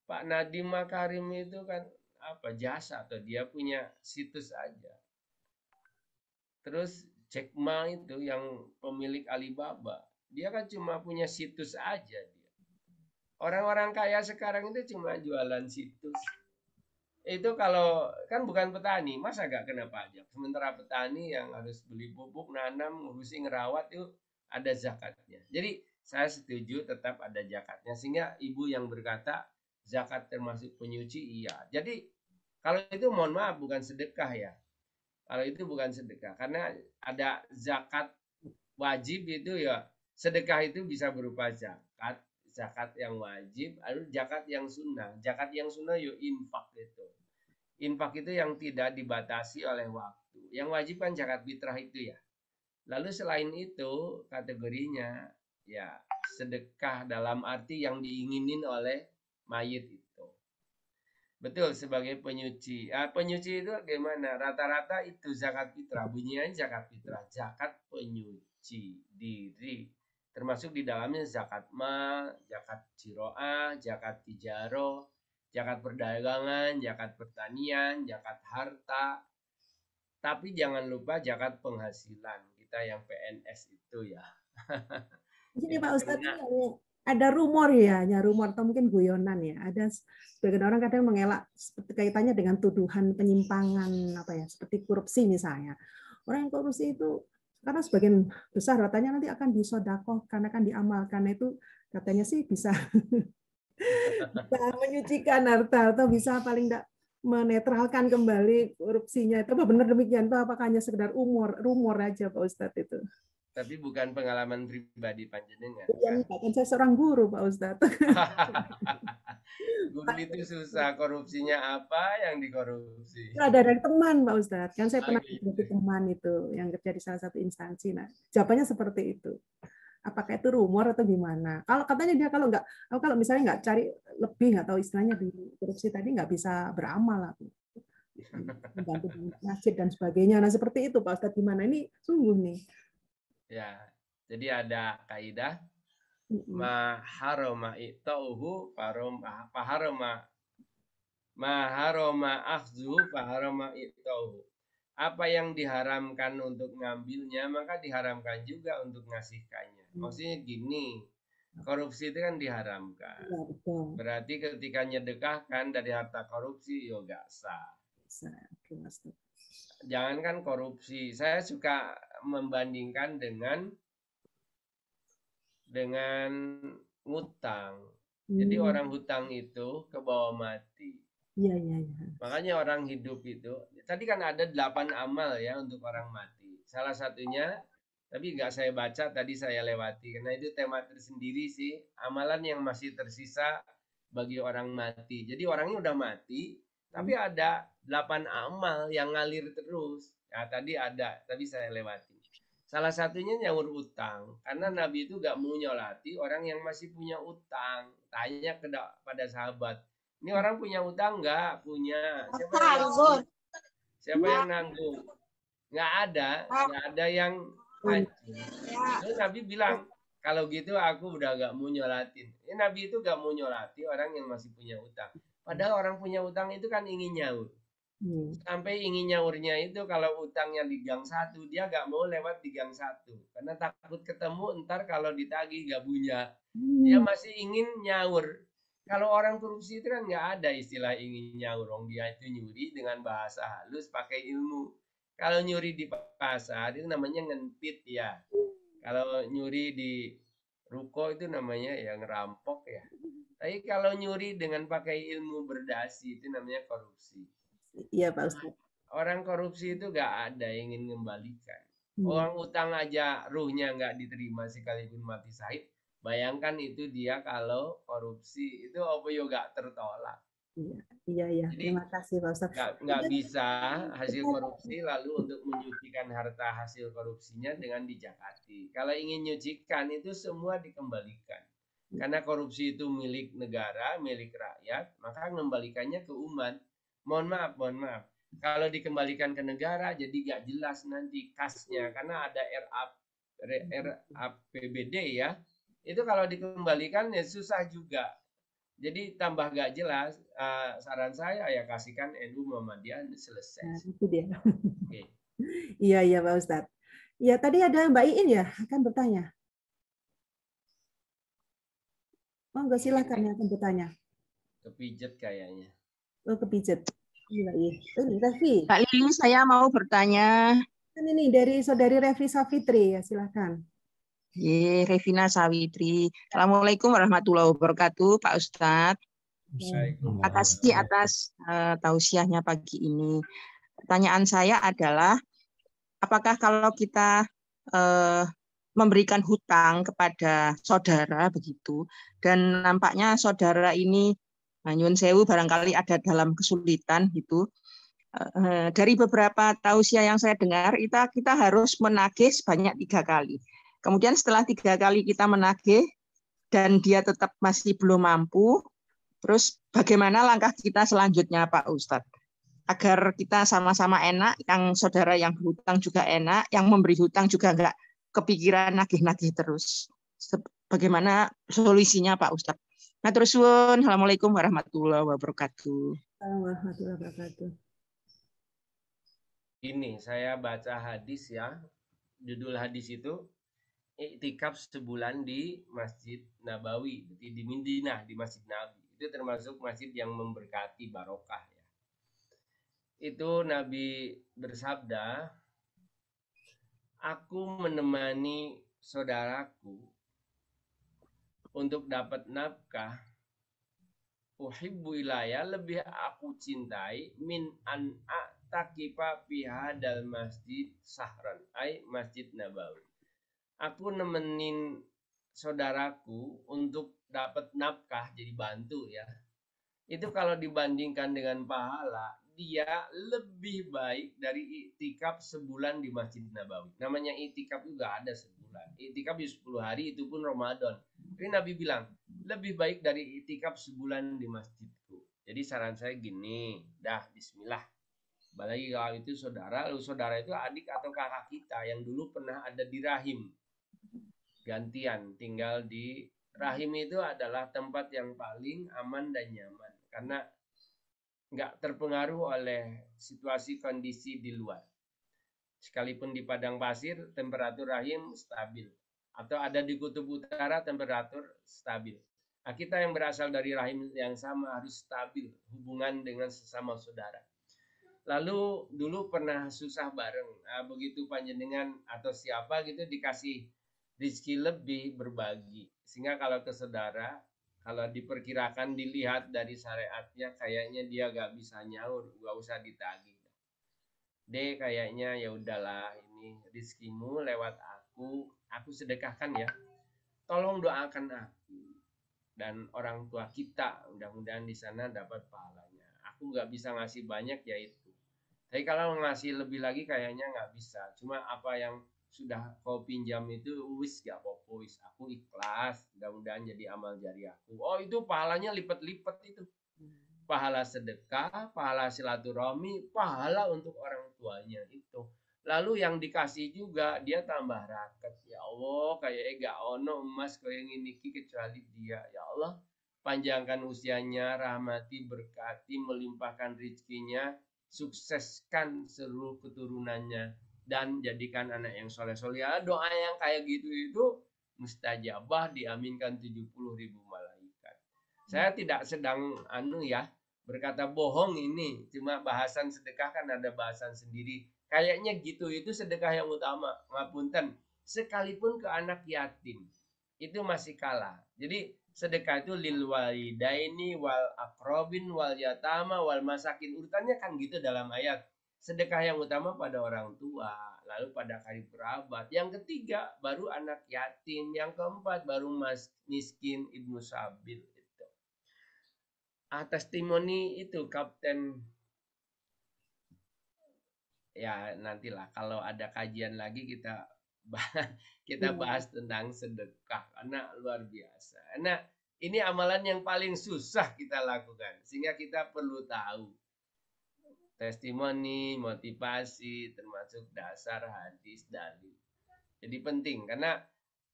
Pak Nadiem Makarim itu kan apa jasa atau dia punya situs aja. Terus Jack Ma itu yang pemilik Alibaba, dia kan cuma punya situs aja dia. Orang-orang kaya sekarang itu cuma jualan situs. Itu kalau kan bukan petani, masa gak kena pajak? Sementara petani yang harus beli pupuk, nanam, ngurusi, ngerawat itu ada zakatnya. Jadi saya setuju tetap ada zakatnya. Sehingga ibu yang berkata zakat termasuk penyuci, iya. Jadi kalau itu mohon maaf bukan sedekah ya. Kalau itu bukan sedekah. Karena ada zakat wajib itu ya. Sedekah itu bisa berupa zakat. Zakat yang wajib. Lalu zakat yang sunnah. Zakat yang sunnah yuk infak itu. Infak itu yang tidak dibatasi oleh waktu. Yang wajib kan zakat fitrah itu ya. Lalu selain itu kategorinya ya sedekah dalam arti yang diinginin oleh mayit itu. Betul, sebagai penyuci. Penyuci itu bagaimana? Rata-rata itu zakat fitrah. Bunyinya zakat fitrah. Zakat penyuci diri. Termasuk di dalamnya zakat mal, zakat jiroah, zakat tijaro, zakat perdagangan, zakat pertanian, zakat harta. Tapi jangan lupa zakat penghasilan. Kita yang PNS itu ya. Jadi Pak Ustadz, ada rumor ya, rumor atau mungkin guyonan ya. Ada sebagian orang kadang mengelak kaitannya dengan tuduhan penyimpangan apa ya, seperti korupsi misalnya. Orang yang korupsi itu karena sebagian besar katanya nanti akan disodakoh karena akan diamalkan, itu katanya sih bisa menyucikan harta atau bisa paling tidak menetralkan kembali korupsinya. Itu apa benar demikian? Itu apakah hanya sekedar rumor aja Pak Ustadz itu? Tapi bukan pengalaman pribadi panjenengan. Kan saya seorang guru Pak Ustadz. Guru itu susah, korupsinya apa yang dikorupsi? Ada dari teman Pak Ustadz, kan saya pernah jadi teman itu yang kerja di salah satu instansi. Nah, jawabannya seperti itu. Apakah itu rumor atau gimana? Kalau katanya dia kalau misalnya nggak cari lebih, nggak tahu istilahnya di korupsi tadi nggak bisa beramal lah, membantu masjid dan sebagainya. Nah seperti itu Pak Ustadz, gimana ini sungguh nih? Ya, jadi ada kaidah ma harama itauhu faharama ma harama akhzu faharama itauhu. Apa yang diharamkan untuk ngambilnya maka diharamkan juga untuk ngasihkannya. Maksudnya gini, korupsi itu kan diharamkan. Ya, betul. Berarti ketika nyedekahkan dari harta korupsi yo gak sah. Jangankan korupsi, saya suka membandingkan dengan ngutang. Jadi orang hutang itu ke bawah mati. Iya. Makanya orang hidup itu, tadi kan ada 8 amal ya untuk orang mati. Salah satunya, tapi nggak saya baca, tadi saya lewati. Karena itu tema tersendiri sih, amalan yang masih tersisa bagi orang mati. Jadi orangnya udah mati, tapi ada 8 amal yang ngalir terus. Ya tadi saya lewati. Salah satunya nyaur utang. Karena Nabi itu gak mau nyolati orang yang masih punya utang. Tanya pada sahabat. Ini orang punya utang nggak? Punya. Siapa yang nanggung? Nggak ada yang wajib. Lalu Nabi bilang, kalau gitu aku udah gak mau nyolatin. Nabi itu gak mau nyolati orang yang masih punya utang. Padahal orang punya utang itu kan ingin nyaur. Sampai ingin nyaurnya itu kalau utangnya di gang 1, dia gak mau lewat di gang 1. Karena takut ketemu ntar kalau ditagih gak punya. Dia masih ingin nyaur. Kalau orang korupsi itu kan nggak ada istilah ingin nyaurong, dia itu nyuri dengan bahasa halus pakai ilmu. Kalau nyuri di pasar itu namanya ngempit ya. Kalau nyuri di ruko itu namanya ya ngerampok ya. Tapi kalau nyuri dengan pakai ilmu berdasi itu namanya korupsi. Iya Pak Ustadz. Orang korupsi itu nggak ada yang ingin mengembalikan. Orang utang aja ruhnya nggak diterima sekalipun mati syahid. Bayangkan itu dia kalau korupsi itu apa juga tertolak. Iya. Terima kasih Pak Ustadz. Nggak bisa hasil korupsi lalu untuk menyucikan harta hasil korupsinya dengan dijakati. Kalau ingin nyucikan itu semua dikembalikan. Karena korupsi itu milik negara, milik rakyat, maka mengembalikannya ke umat. Mohon maaf. Kalau dikembalikan ke negara jadi nggak jelas nanti kasnya karena ada RAPBD ya. Itu kalau dikembalikan ya susah juga. Jadi tambah gak jelas. Saran saya ya kasihkan NU Muhammadiyah selesai. Nah, itu dia. Okay. Iya Pak Ustadz. Ya tadi ada Mbak Iin ya akan bertanya. Monggo silakan yang akan bertanya. Kepijet kayaknya. Oh kepijet. Mbak Iin. Ini Revi. Kak Lili, saya mau bertanya. Ini dari saudari Revi Safitri ya silakan. Revina Sawitri. Assalamualaikum warahmatullahi wabarakatuh, Pak Ustadz. Terima kasih atas tausiahnya pagi ini. Pertanyaan saya adalah, apakah kalau kita memberikan hutang kepada saudara begitu, dan nampaknya saudara ini nyuwun sewu barangkali ada dalam kesulitan gitu, dari beberapa tausiah yang saya dengar, kita harus menagih sebanyak 3 kali. Kemudian setelah 3 kali kita menagih dan dia tetap masih belum mampu, terus bagaimana langkah kita selanjutnya Pak Ustadz? Agar kita sama-sama enak, yang saudara yang berhutang juga enak, yang memberi hutang juga enggak kepikiran nagih-nagih terus. Bagaimana solusinya Pak Ustadz? Nah terus suwun, Assalamualaikum warahmatullahi wabarakatuh. Warahmatullahi wabarakatuh. Ini saya baca hadis ya, judul hadis itu iktikaf sebulan di Masjid Nabawi, di Madinah, di Masjid Nabi. Itu termasuk masjid yang memberkati barokah ya. Itu Nabi bersabda, aku menemani saudaraku untuk dapat nafkah, uhibbu ilaya, lebih aku cintai min an a'takifa fi hadal masjid sahran, ay Masjid Nabawi. Aku nemenin saudaraku untuk dapat nafkah, jadi bantu ya. Itu kalau dibandingkan dengan pahala, dia lebih baik dari iktikaf sebulan di Masjid Nabawi. Namanya iktikaf juga ada sebulan. Iktikaf 10 hari itu pun Ramadan. Tapi Nabi bilang, lebih baik dari iktikaf sebulan di masjidku. Jadi saran saya gini, dah bismillah. Apalagi kalau itu saudara, lalu saudara itu adik atau kakak kita yang dulu pernah ada di rahim. Gantian tinggal di rahim itu adalah tempat yang paling aman dan nyaman karena nggak terpengaruh oleh situasi kondisi di luar. Sekalipun di padang pasir temperatur rahim stabil atau ada di kutub utara temperatur stabil. Nah, kita yang berasal dari rahim yang sama harus stabil hubungan dengan sesama saudara. Lalu dulu pernah susah bareng. Nah, begitu panjenengan atau siapa gitu dikasih rezeki lebih berbagi. Sehingga kalau ke saudara, kalau diperkirakan dilihat dari syariatnya kayaknya dia gak bisa nyaur, gak usah ditagih. Deh kayaknya ya udahlah ini rezekimu lewat aku sedekahkan ya. Tolong doakan aku dan orang tua kita, mudah-mudahan di sana dapat pahalanya. Aku gak bisa ngasih banyak ya itu. Tapi kalau ngasih lebih lagi kayaknya gak bisa. Cuma apa yang sudah kau pinjam itu wis gak apa-apa, wis aku ikhlas, mudah-mudahan jadi amal jariah aku. Oh itu pahalanya lipat-lipat itu. Pahala sedekah, pahala silaturahmi, pahala untuk orang tuanya itu. Lalu yang dikasih juga dia tambah raket. Ya Allah, kayak gak ono emas kau yang ini kecuali dia. Ya Allah, panjangkan usianya, rahmati, berkati, melimpahkan rezekinya, sukseskan seluruh keturunannya dan jadikan anak yang soleh-soleh. Doa yang kayak gitu itu mustajabah, diaminkan 70.000 malaikat. Saya tidak sedang berkata bohong ini, cuma bahasan sedekah kan ada bahasan sendiri. Kayaknya gitu, itu sedekah yang utama. Ngapunten, sekalipun ke anak yatim itu masih kalah. Jadi sedekah itu lil walidaini wal aqrabin wal yatama wal masakin. Urutannya kan gitu dalam ayat. Sedekah yang utama pada orang tua, lalu pada karib kerabat. Yang ketiga baru anak yatim, yang keempat baru miskin ibnu sabil. Testimoni itu Kapten, ya nantilah kalau ada kajian lagi kita bahas tentang sedekah karena luar biasa. Karena ini amalan yang paling susah kita lakukan, sehingga kita perlu tahu testimoni, motivasi, termasuk dasar hadis dalil. Jadi penting karena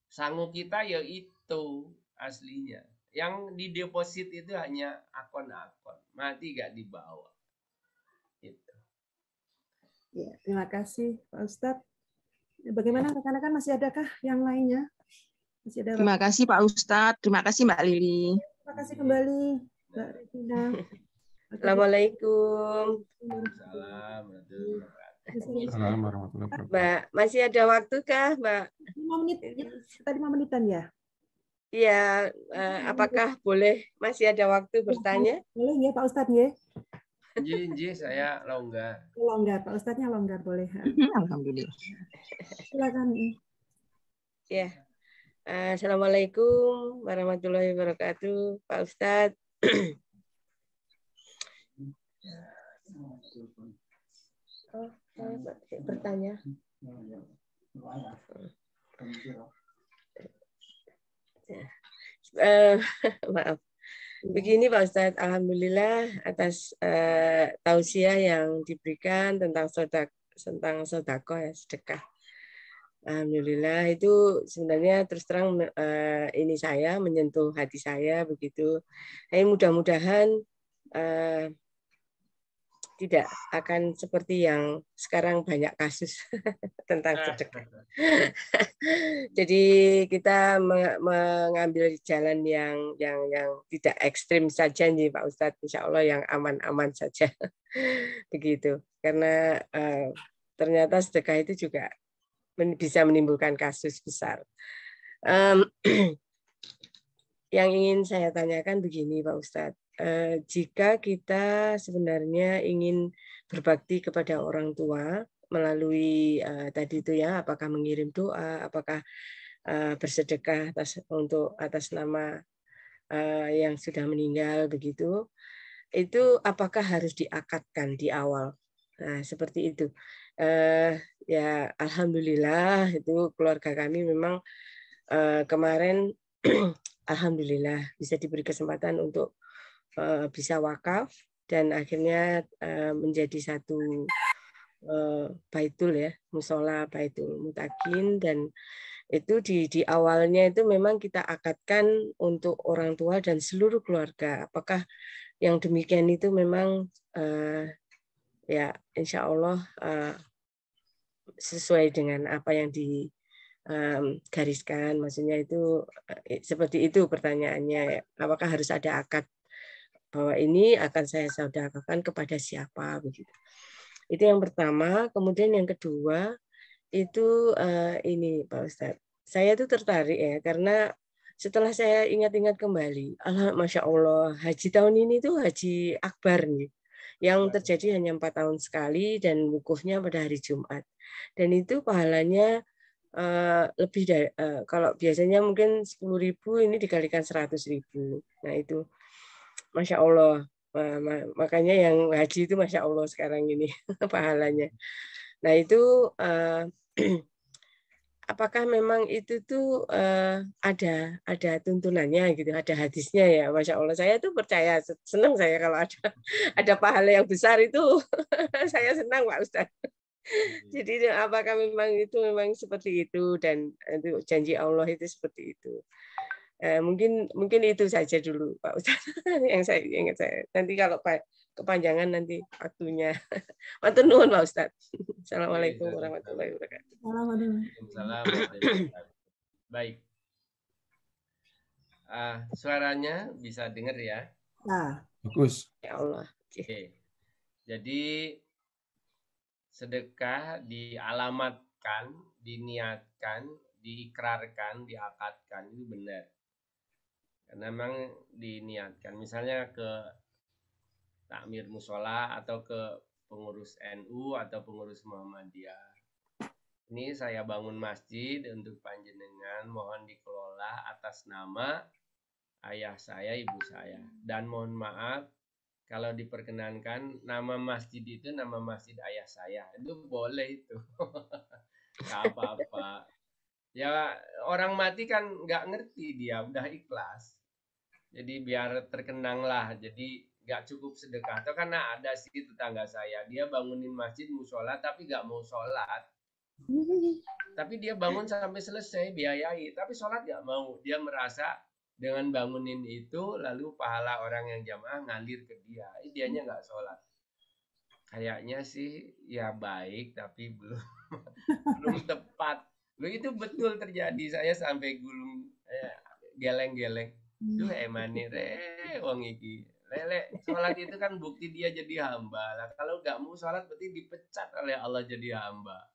sanggup kita ya itu aslinya. Yang dideposit itu hanya akun-akun, mati gak dibawa. Gitu. Ya, terima kasih Pak Ustadz. Bagaimana rekan-rekan, masih adakah yang lainnya? Masih ada. Terima kasih Pak Ustadz, terima kasih Mbak Lili. Terima kasih kembali Mbak Regina. Assalamualaikum. Assalamualaikum. Mbak, masih ada waktu kah, Mbak? 5 menit, tadi 5 menitan ya? Iya, apakah boleh masih ada waktu bertanya? Boleh ya Pak Ustadz ya? Ji, saya longgar. Longgar, Pak Ustadznya longgar, boleh. Alhamdulillah. Silakan. Ya. Assalamualaikum warahmatullahi wabarakatuh, Pak Ustadz. Saya bertanya. Maaf. Begini Pak Ustadz, alhamdulillah atas tausiah yang diberikan tentang sedekah ya, sedekah. Alhamdulillah itu sebenarnya terus terang ini saya menyentuh hati saya begitu. Mudah-mudahan tidak akan seperti yang sekarang banyak kasus tentang sedekah. Jadi kita mengambil jalan yang tidak ekstrim saja nih Pak Ustadz, insya Allah yang aman-aman saja. Begitu. Karena ternyata sedekah itu juga bisa menimbulkan kasus besar. Yang ingin saya tanyakan begini Pak Ustadz. Jika kita sebenarnya ingin berbakti kepada orang tua melalui tadi itu ya, apakah mengirim doa, apakah bersedekah atas nama yang sudah meninggal begitu, itu apakah harus diakadkan di awal? Nah, seperti itu. Ya alhamdulillah itu keluarga kami memang kemarin alhamdulillah bisa diberi kesempatan untuk bisa wakaf dan akhirnya menjadi satu baitul ya, musola baitul mutakin, dan itu di awalnya itu memang kita akadkan untuk orang tua dan seluruh keluarga. Apakah yang demikian itu memang ya insya Allah sesuai dengan apa yang digariskan, maksudnya itu seperti itu pertanyaannya. Apakah harus ada akad bahwa ini akan saya sedekahkan kepada siapa begitu. Itu yang pertama. Kemudian yang kedua itu ini Pak Ustadz. Saya tuh tertarik ya karena setelah saya ingat-ingat kembali, Masya Allah, haji tahun ini tuh haji akbar nih, yang terjadi hanya 4 tahun sekali dan wukufnya pada hari Jumat. Dan itu pahalanya lebih dari kalau biasanya mungkin 10.000 ini dikalikan 100.000. Nah itu Masya Allah, makanya yang haji itu Masya Allah sekarang ini pahalanya. Nah itu apakah memang itu tuh ada tuntunannya gitu, ada hadisnya ya, Masya Allah. Saya tuh percaya, senang saya kalau ada pahala yang besar itu, saya senang Pak Ustaz. Jadi apakah memang itu memang seperti itu dan itu janji Allah itu seperti itu. Mungkin itu saja dulu Pak Ustaz yang saya ingat saya. Nanti kalau kepanjangan nanti waktunya. Matur nuwun Pak Ustaz. Assalamualaikum warahmatullahi wabarakatuh. Waalaikumsalam. Baik. Suaranya bisa dengar ya? Nah, bagus. Ya Allah. Oke. Jadi sedekah dialamatkan, diniatkan, diikrarkan, diakadkan itu benar. Karena memang diniatkan. Misalnya ke takmir musola atau ke pengurus NU atau pengurus Muhammadiyah. Ini saya bangun masjid untuk panjenengan, mohon dikelola atas nama ayah saya, ibu saya. Dan mohon maaf kalau diperkenankan nama masjid itu nama masjid ayah saya. Itu boleh itu. Gak apa-apa. Ya orang mati kan nggak ngerti dia, udah ikhlas. Jadi biar terkenang lah. Jadi nggak cukup sedekah. Atau karena ada sih tetangga saya, dia bangunin masjid musola tapi nggak mau sholat. Tapi dia bangun sampai selesai, biayai. Tapi sholat nggak mau. Dia merasa dengan bangunin itu, lalu pahala orang yang jamaah ngalir ke dia. Dianya nggak sholat. Kayaknya sih ya baik, tapi belum tepat. Begitu betul terjadi. Saya sampai gulung geleng-geleng. Duh emane wong iki. Lele, sholat itu kan bukti dia jadi hamba. Lah kalau nggak mau sholat berarti dipecat oleh Allah jadi hamba.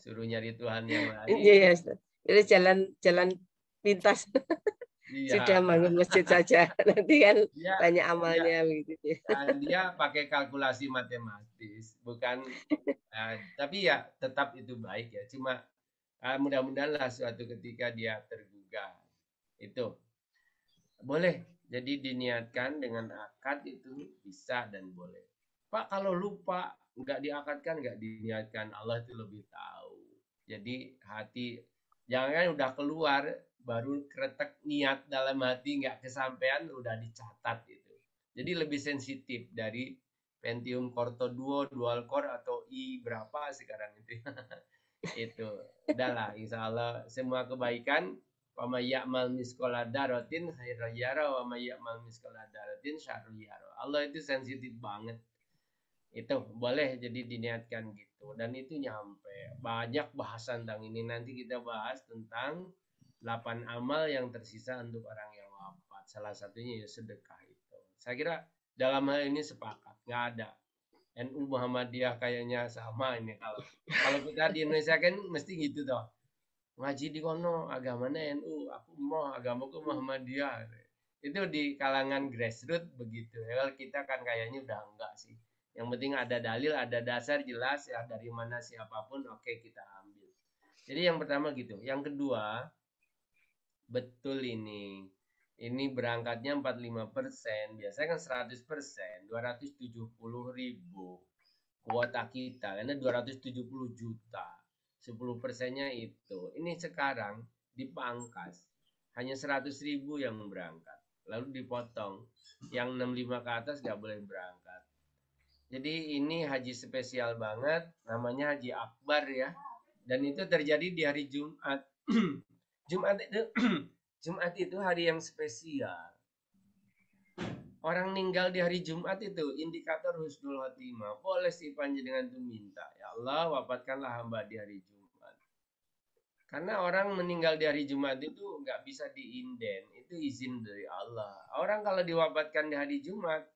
Suruh nyari Tuhan yang lain. Iya, jadi jalan pintas. Iya. Sudah bangun masjid saja. Nanti kan banyak amalnya begitu. Dia pakai kalkulasi matematis, bukan. Tapi ya tetap itu baik ya. Cuma mudah-mudahan lah suatu ketika dia tergugah. Itu boleh. Jadi diniatkan dengan akad itu bisa dan boleh. Pak kalau lupa nggak diakadkan, nggak diniatkan, Allah itu lebih tahu. Jadi hati jangan udah keluar baru kretek niat dalam hati nggak kesampaian udah dicatat itu. Jadi lebih sensitif dari Pentium Core 2 dual core atau i berapa sekarang itu. Itu udahlah, insya Allah semua kebaikan. Wa may ya'mal misqala dzarratin khairan yara wa may ya'mal misqala dzarratin syarran yara. Allah itu sensitif banget. Itu boleh jadi diniatkan gitu. Dan itu nyampe. Banyak bahasan tentang ini. Nanti kita bahas tentang 8 amal yang tersisa untuk orang yang wafat. Salah satunya ya sedekah itu. Saya kira dalam hal ini sepakat. Nggak ada. NU Muhammadiyah kayaknya sama ini. Kalau kita di Indonesia kan mesti gitu toh. Ngaji di kono agamanya NU, aku mau agamaku Muhammadiyah. Itu di kalangan grassroots begitu. Kalau kita kan kayaknya udah enggak sih. Yang penting ada dalil, ada dasar jelas ya dari mana siapapun, oke kita ambil. Jadi yang pertama gitu. Yang kedua, betul ini. Ini berangkatnya 45%, biasanya kan 100%, 270.000 kuota kita, karena 270 juta. 10%-nya itu. Ini sekarang dipangkas. Hanya 100.000 yang berangkat. Lalu dipotong. Yang 65 ke atas nggak boleh berangkat. Jadi ini haji spesial banget. Namanya Haji Akbar ya. Dan itu terjadi di hari Jumat. Jumat itu hari yang spesial. Orang meninggal di hari Jumat itu indikator husnul khotimah. Boleh sih panjenengan itu minta, ya Allah wafatkanlah hamba di hari Jumat. Karena orang meninggal di hari Jumat itu nggak bisa diinden, itu izin dari Allah. Orang kalau diwafatkan di hari Jumat,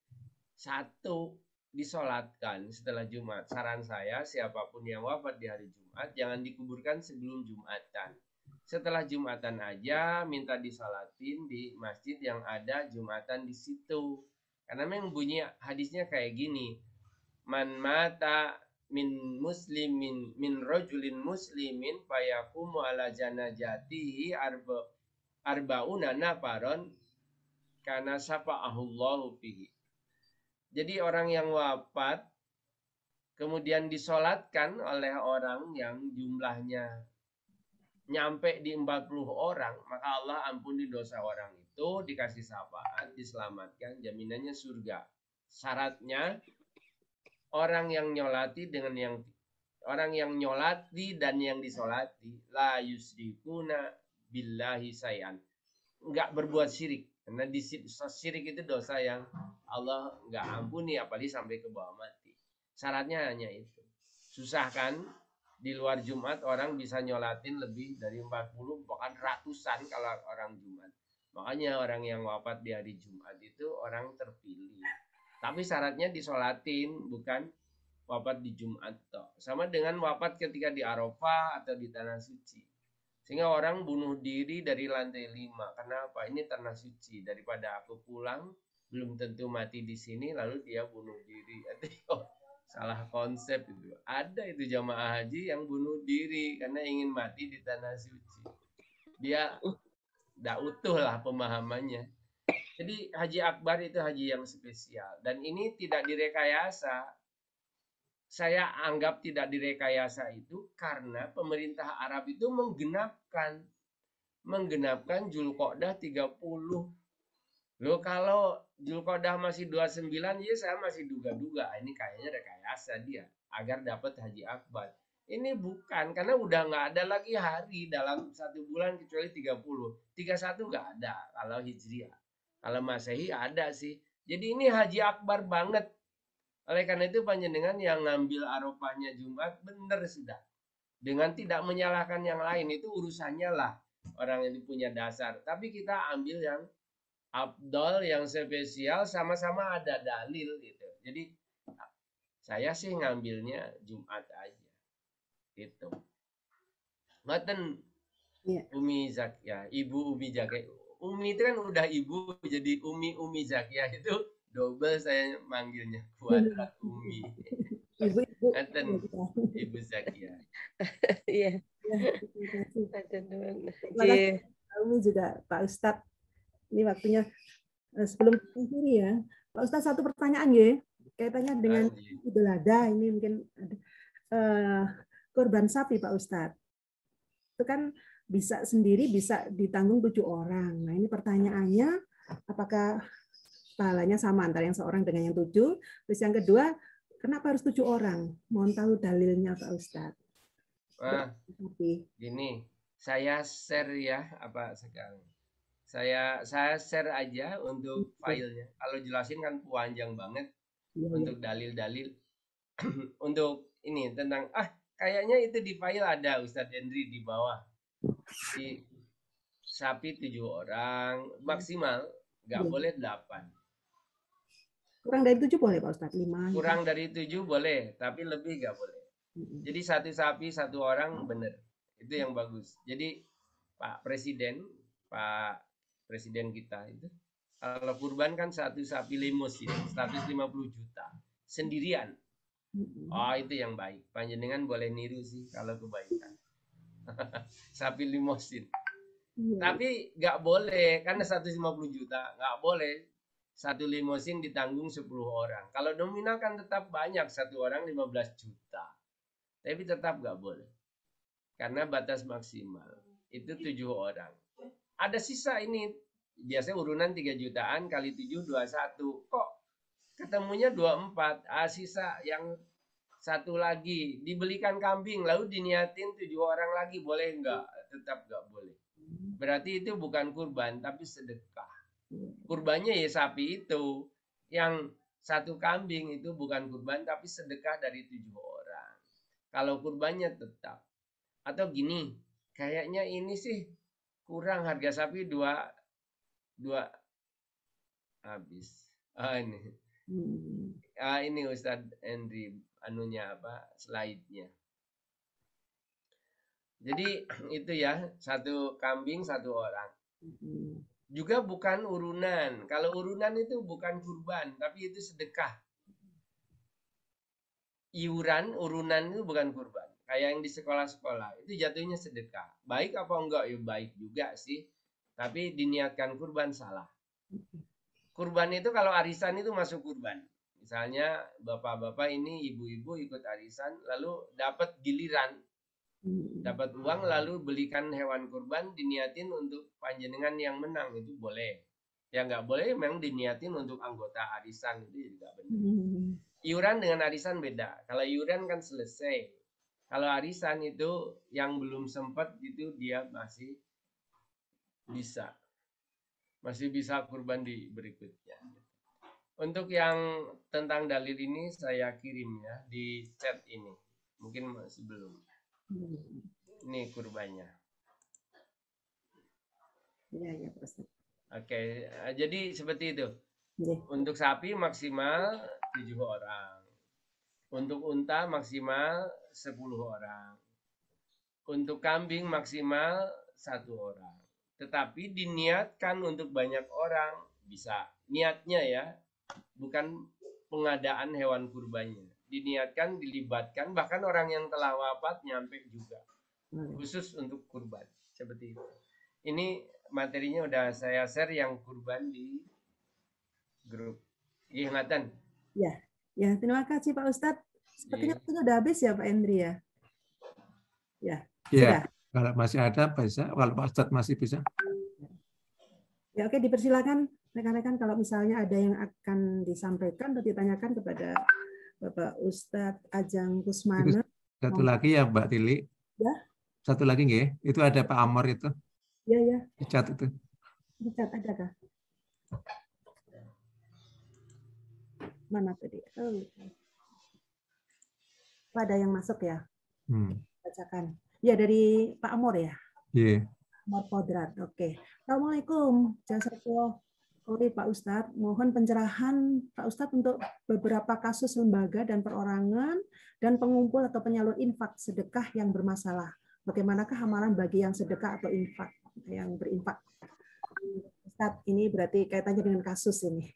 satu disolatkan setelah Jumat. Saran saya siapapun yang wafat di hari Jumat jangan dikuburkan sebelum Jumatan. Setelah Jumatan aja minta disalatin di masjid yang ada Jumatan di situ. Karena memang bunyi hadisnya kayak gini. Man mata min muslimin min rajulin muslimin fayaqumu ala janajatihi arbauna nafaron kana syafa'ahullahu fihi. Jadi orang yang wafat kemudian disolatkan oleh orang yang jumlahnya nyampe di 40 orang, maka Allah ampuni dosa orang itu, dikasih syafaat, diselamatkan, jaminannya surga. Syaratnya orang yang nyolati dengan orang yang nyolati dan yang disolati la yusrikuna billahi sayan. Enggak berbuat syirik. Karena di syirik itu dosa yang Allah enggak ampuni apalagi sampai ke bawah mati. Syaratnya hanya itu. Susah kan? Di luar Jumat orang bisa nyolatin lebih dari 40 bahkan ratusan kalau orang Jumat. Makanya orang yang wafat di hari Jumat itu orang terpilih. Tapi syaratnya disolatin, bukan wafat di Jumat toh. Sama dengan wafat ketika di Arafah atau di Tanah Suci. Sehingga orang bunuh diri dari lantai 5. Kenapa? Ini Tanah Suci. Daripada aku pulang, belum tentu mati di sini, lalu dia bunuh diri. Oh, salah konsep itu. Ada itu jamaah haji yang bunuh diri karena ingin mati di Tanah Suci. Dia tidak utuh lah pemahamannya. Jadi haji akbar itu haji yang spesial. Dan ini tidak direkayasa. Saya anggap tidak direkayasa itu karena pemerintah Arab itu menggenapkan Dzulqa'dah 30. Loh kalau Dzulqa'dah masih 29, ya saya masih duga-duga ini kayaknya rekayasa dia agar dapat haji akbar. Ini bukan, karena udah nggak ada lagi hari dalam 1 bulan kecuali 30. 31 nggak ada kalau Hijriah. Kalau Masehi ada sih. Jadi ini haji akbar banget. Oleh karena itu panjenengan yang ngambil Arafahnya Jumat benar sudah. Dengan tidak menyalahkan yang lain, itu urusannya lah orang yang punya dasar. Tapi kita ambil yang afdol, yang spesial, sama-sama ada dalil gitu. Jadi saya sih ngambilnya Jumat aja. Gitu. Ngoten Umi Zakia, Ibu Umi Zakia. Umi itu kan udah ibu, jadi Umi Zakia itu double saya manggilnya, kuadrat Umi. Ibu-ibu. Ibu Zakia. Iya. Terima kasih Umi juga Pak Ustadz. Ini waktunya sebelum mengakhiri ya. Pak Ustadz, satu pertanyaan ya. Kaitannya dengan Idul Adha, ini mungkin korban sapi Pak Ustadz. Itu kan bisa sendiri, bisa ditanggung 7 orang. Nah ini pertanyaannya, apakah pahalanya sama antara yang seorang dengan yang 7? Terus yang kedua, kenapa harus 7 orang? Mohon tahu dalilnya Pak Ustadz. Gini, saya share ya apa sekarang. Saya share aja untuk filenya. Kalau jelasin kan panjang banget untuk dalil-dalil. Untuk ini tentang kayaknya itu di file ada Ustadz Henry di bawah. Di sapi 7 orang maksimal, nggak boleh 8. Kurang dari 7 boleh Pak Ustadz? 5. Kurang dari 7 boleh, tapi lebih nggak boleh. Jadi 1 sapi 1 orang bener. Itu yang bagus. Jadi Pak Presiden kita itu kalau kurban kan 1 sapi limusin 150 juta sendirian. Oh itu yang baik. Panjenengan boleh niru sih kalau kebaikan. Sapi limusin. Tapi nggak boleh karena 150 juta nggak boleh. 1 limusin ditanggung 10 orang. Kalau nominal kan tetap banyak, 1 orang 15 juta. Tapi tetap nggak boleh. Karena batas maksimal. Itu 7 orang. Ada sisa ini. Biasanya urunan 3 jutaan kali 7, 21. Kok ketemunya 24? Sisa yang 1 lagi. Dibelikan kambing, lalu diniatin 7 orang lagi. Boleh nggak? Tetap nggak boleh. Berarti itu bukan kurban, tapi sedekah. Kurbannya ya sapi itu. Yang 1 kambing itu bukan kurban, tapi sedekah dari 7 orang. Kalau kurbannya tetap. Atau gini, kayaknya ini sih kurang harga sapi 2 habis. Ini Ustadz Henry anunya apa slide-nya. Jadi itu ya 1 kambing 1 orang. Juga bukan urunan. Kalau urunan itu bukan kurban, tapi itu sedekah. Urunan itu bukan kurban. Kayak yang di sekolah-sekolah, itu jatuhnya sedekah. Baik apa enggak? Ya baik juga sih. Tapi diniatkan kurban salah. Kurban itu kalau arisan itu masuk kurban. Misalnya bapak-bapak ini, ibu-ibu ikut arisan, lalu dapat giliran. Dapat uang lalu belikan hewan kurban, diniatin untuk panjenengan yang menang, itu boleh. Yang nggak boleh memang diniatin untuk anggota arisan, itu juga benar. Iuran dengan arisan beda. Kalau iuran kan selesai. Kalau arisan itu yang belum sempat itu dia masih bisa kurban di berikutnya. Untuk yang tentang dalil ini saya kirim ya di chat ini. Mungkin masih belum. Ini kurbannya. Ya, Pak Ustadz. Oke, jadi seperti itu. Untuk sapi maksimal 7 orang. Untuk unta maksimal 10 orang. Untuk kambing maksimal 1 orang. Tetapi diniatkan untuk banyak orang bisa. Niatnya ya, bukan pengadaan hewan kurbannya. Diniatkan, dilibatkan, bahkan orang yang telah wafat nyampe juga. Khusus untuk kurban. Seperti itu. Ini materinya udah saya share yang kurban di grup. Ingatan. Ya, ya, terima kasih Pak Ustadz. Sepertinya sudah habis ya Pak Hendri ya. Ya. Ya, kalau masih ada bisa, kalau Pak Ustadz masih bisa. Ya, oke, dipersilakan rekan-rekan kalau misalnya ada yang akan disampaikan atau ditanyakan kepada Bapak Ustadz Ajeng Kusmana. Satu lagi ya Mbak Tili. Ya. Satu lagi nggih, itu ada Pak Amor itu. Ya, ya. Di chat itu. Di chat ada kah? Mana tadi? Oh. Ada yang masuk ya? Bacakan. Ya, dari Pak Amor ya? Iya. Amor Kodrat. Oke. Assalamualaikum. Jazakallah. Pak Ustadz, mohon pencerahan Pak Ustadz untuk beberapa kasus lembaga dan perorangan dan pengumpul atau penyalur infak sedekah yang bermasalah. Bagaimanakah amalan bagi yang sedekah atau infak, yang berinfak? Ustadz, ini berarti kaitannya dengan kasus ini.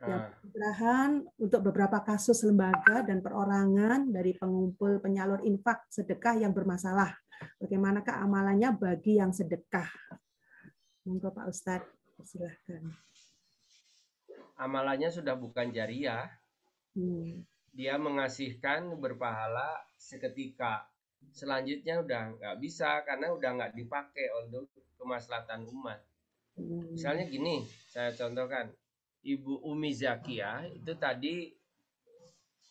Ya, pencerahan untuk beberapa kasus lembaga dan perorangan dari pengumpul penyalur infak sedekah yang bermasalah. Bagaimanakah amalannya bagi yang sedekah? Monggo Pak Ustadz, silahkan. Amalannya sudah bukan jariah. Dia mengasihkan berpahala seketika. Selanjutnya udah nggak bisa karena udah nggak dipakai untuk kemaslahatan umat. Misalnya gini, saya contohkan. Ibu Umi Zakia itu tadi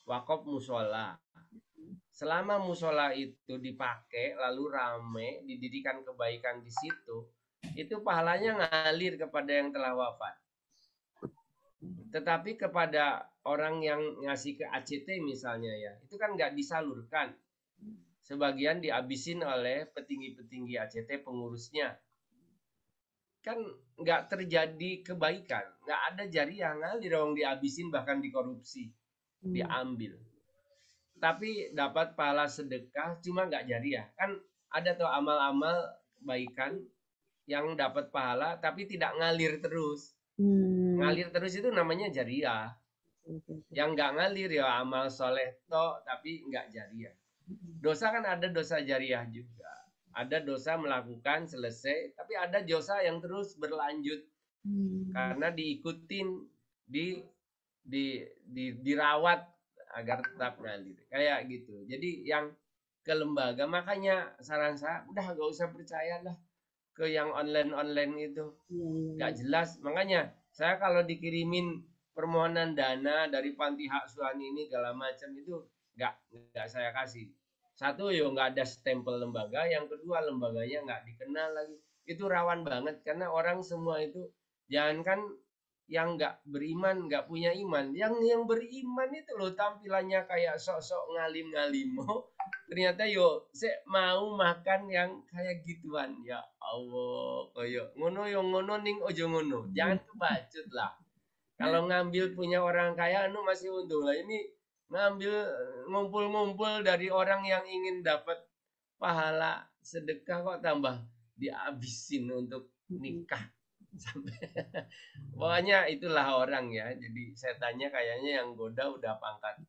wakaf musola. Selama musola itu dipakai, lalu rame, didirikan kebaikan di situ, itu pahalanya ngalir kepada yang telah wafat. Tetapi kepada orang yang ngasih ke ACT misalnya ya, itu kan nggak disalurkan. Sebagian dihabisin oleh petinggi-petinggi ACT pengurusnya. Kan nggak terjadi kebaikan, nggak ada jariah, ngalir orang dihabisin bahkan dikorupsi, diambil. Tapi dapat pahala sedekah cuma nggak jariah. Kan ada tuh amal-amal kebaikan yang dapat pahala tapi tidak ngalir terus. Ngalir terus itu namanya jariah. Yang nggak ngalir ya amal soleh toh tapi nggak jariah. Dosa kan ada dosa jariah juga. Ada dosa melakukan selesai, tapi ada dosa yang terus berlanjut karena diikutin, dirawat agar tetap ngalir. Kayak gitu. Jadi yang ke lembaga, makanya saran saya udah gak usah percayalah ke yang online itu, nggak jelas. Makanya saya kalau dikirimin permohonan dana dari panti asuhan ini segala macam itu nggak saya kasih. Satu ya nggak ada stempel lembaga, yang kedua lembaganya nggak dikenal lagi. Itu rawan banget karena orang semua itu jangankan yang nggak beriman, nggak punya iman, yang beriman itu loh tampilannya kayak sok-sok ngalim-ngalimo. Ternyata yo mau makan yang kayak gituan. Ya Allah, koyo ngono yo ngono ning ojo ngono. Jangan kebacut lah. Kalau ngambil punya orang kaya anu masih untung lah. Ini ngambil ngumpul-ngumpul dari orang yang ingin dapat pahala sedekah kok tambah dihabisin untuk nikah. Sampai pokoknya itulah orang ya. Jadi setannya kayaknya yang goda udah pangkat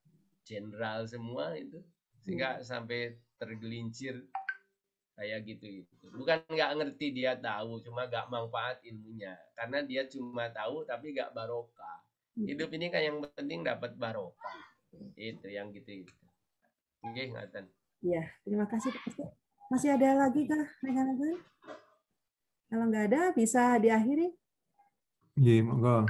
jenderal semua itu. Sehingga sampai tergelincir kayak gitu. Bukan nggak ngerti, dia tahu, cuma nggak manfaat ilmunya. Karena dia cuma tahu tapi nggak barokah. Hidup ini kan yang penting dapat barokah. Itu yang gitu. Oke, Ngatan. Iya, terima kasih Pak Ustaz. Masih ada lagi kah rekan-rekan? Kalau nggak ada, bisa diakhiri. Iya, monggo.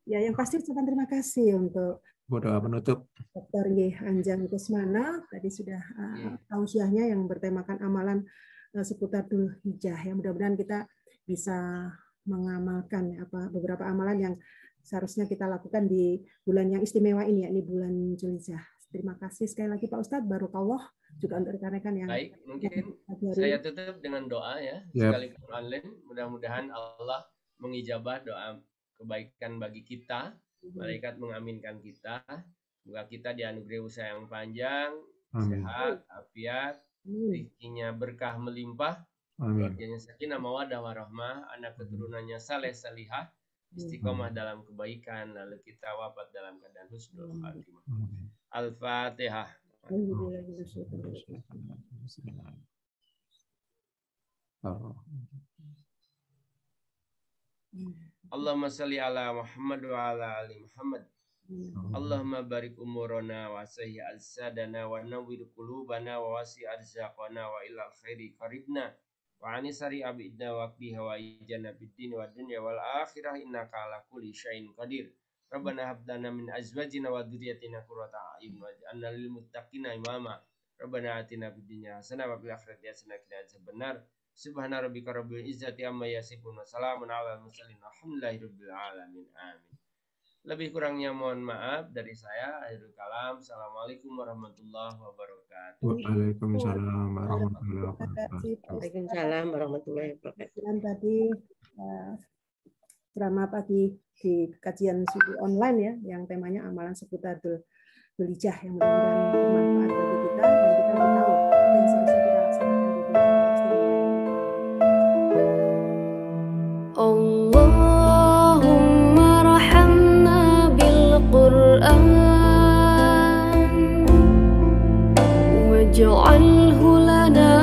Ya, yang pasti ucapan terima kasih untuk doa penutup. Dr. Ajeng Kusmana tadi sudah tausiahnya yang bertemakan amalan seputar Dzulhijjah. Ya, mudah-mudahan kita bisa mengamalkan beberapa amalan yang seharusnya kita lakukan di bulan yang istimewa ini, yakni bulan Dzulhijjah. Terima kasih sekali lagi Pak Ustadz, barokallah juga untuk rekan-rekan yang baik. Mungkin saya tutup dengan doa ya, sekaligus online. Mudah-mudahan Allah mengijabah doa kebaikan bagi kita, malaikat mengaminkan kita, semoga kita dianugerahi usaha yang panjang, sehat, afiat, rezekinya berkah melimpah, keluarganya sakinah mawaddah warahmah, anak keturunannya saleh salihah, istiqomah dalam kebaikan, lalu kita wafat dalam keadaan husnul khatimah. Al-Fatihah. Allahumma salli ala Muhammad wa ala ali Muhammad. Allahumma barik umurana wa sahih al-sadana wa nawwir qulubana wa wasi' arzaqana wa ilal khairi qaribna wa anisari abidna wa qdiha wa ijana biddin wa dunya wal akhirah innaka ala kulli syai'in qadir. Rabbana hab lana min azwajina wa dzurriyyatina qurrata a'yun waj'alna lil muttaqina imama. Rabbana atina fid dunya hasanah wa fil akhirati hasanah wa qina adzabannar. Subhana rabbika rabbil izzati amma yasifun wa salamun alal mursalin walhamdulillahi rabbil alamin. Amin. Lebih kurangnya mohon maaf dari saya. Akhirul kalam. Assalamualaikum warahmatullahi wabarakatuh. Waalaikumsalam warahmatullahi wabarakatuh. Waalaikumsalam warahmatullahi wabarakatuh. Dan tadi ceramah pagi di kajian suku online ya, yang temanya amalan seputar Dzulhijjah, yang mudah-mudahan bermanfaat bagi kita dan kita tahu apa yang seharusnya kita laksanakan di bulan istimewa ini. Allahumma rahamna bil Qur'an waj'alhu lana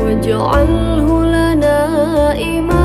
waj'alhu lana imama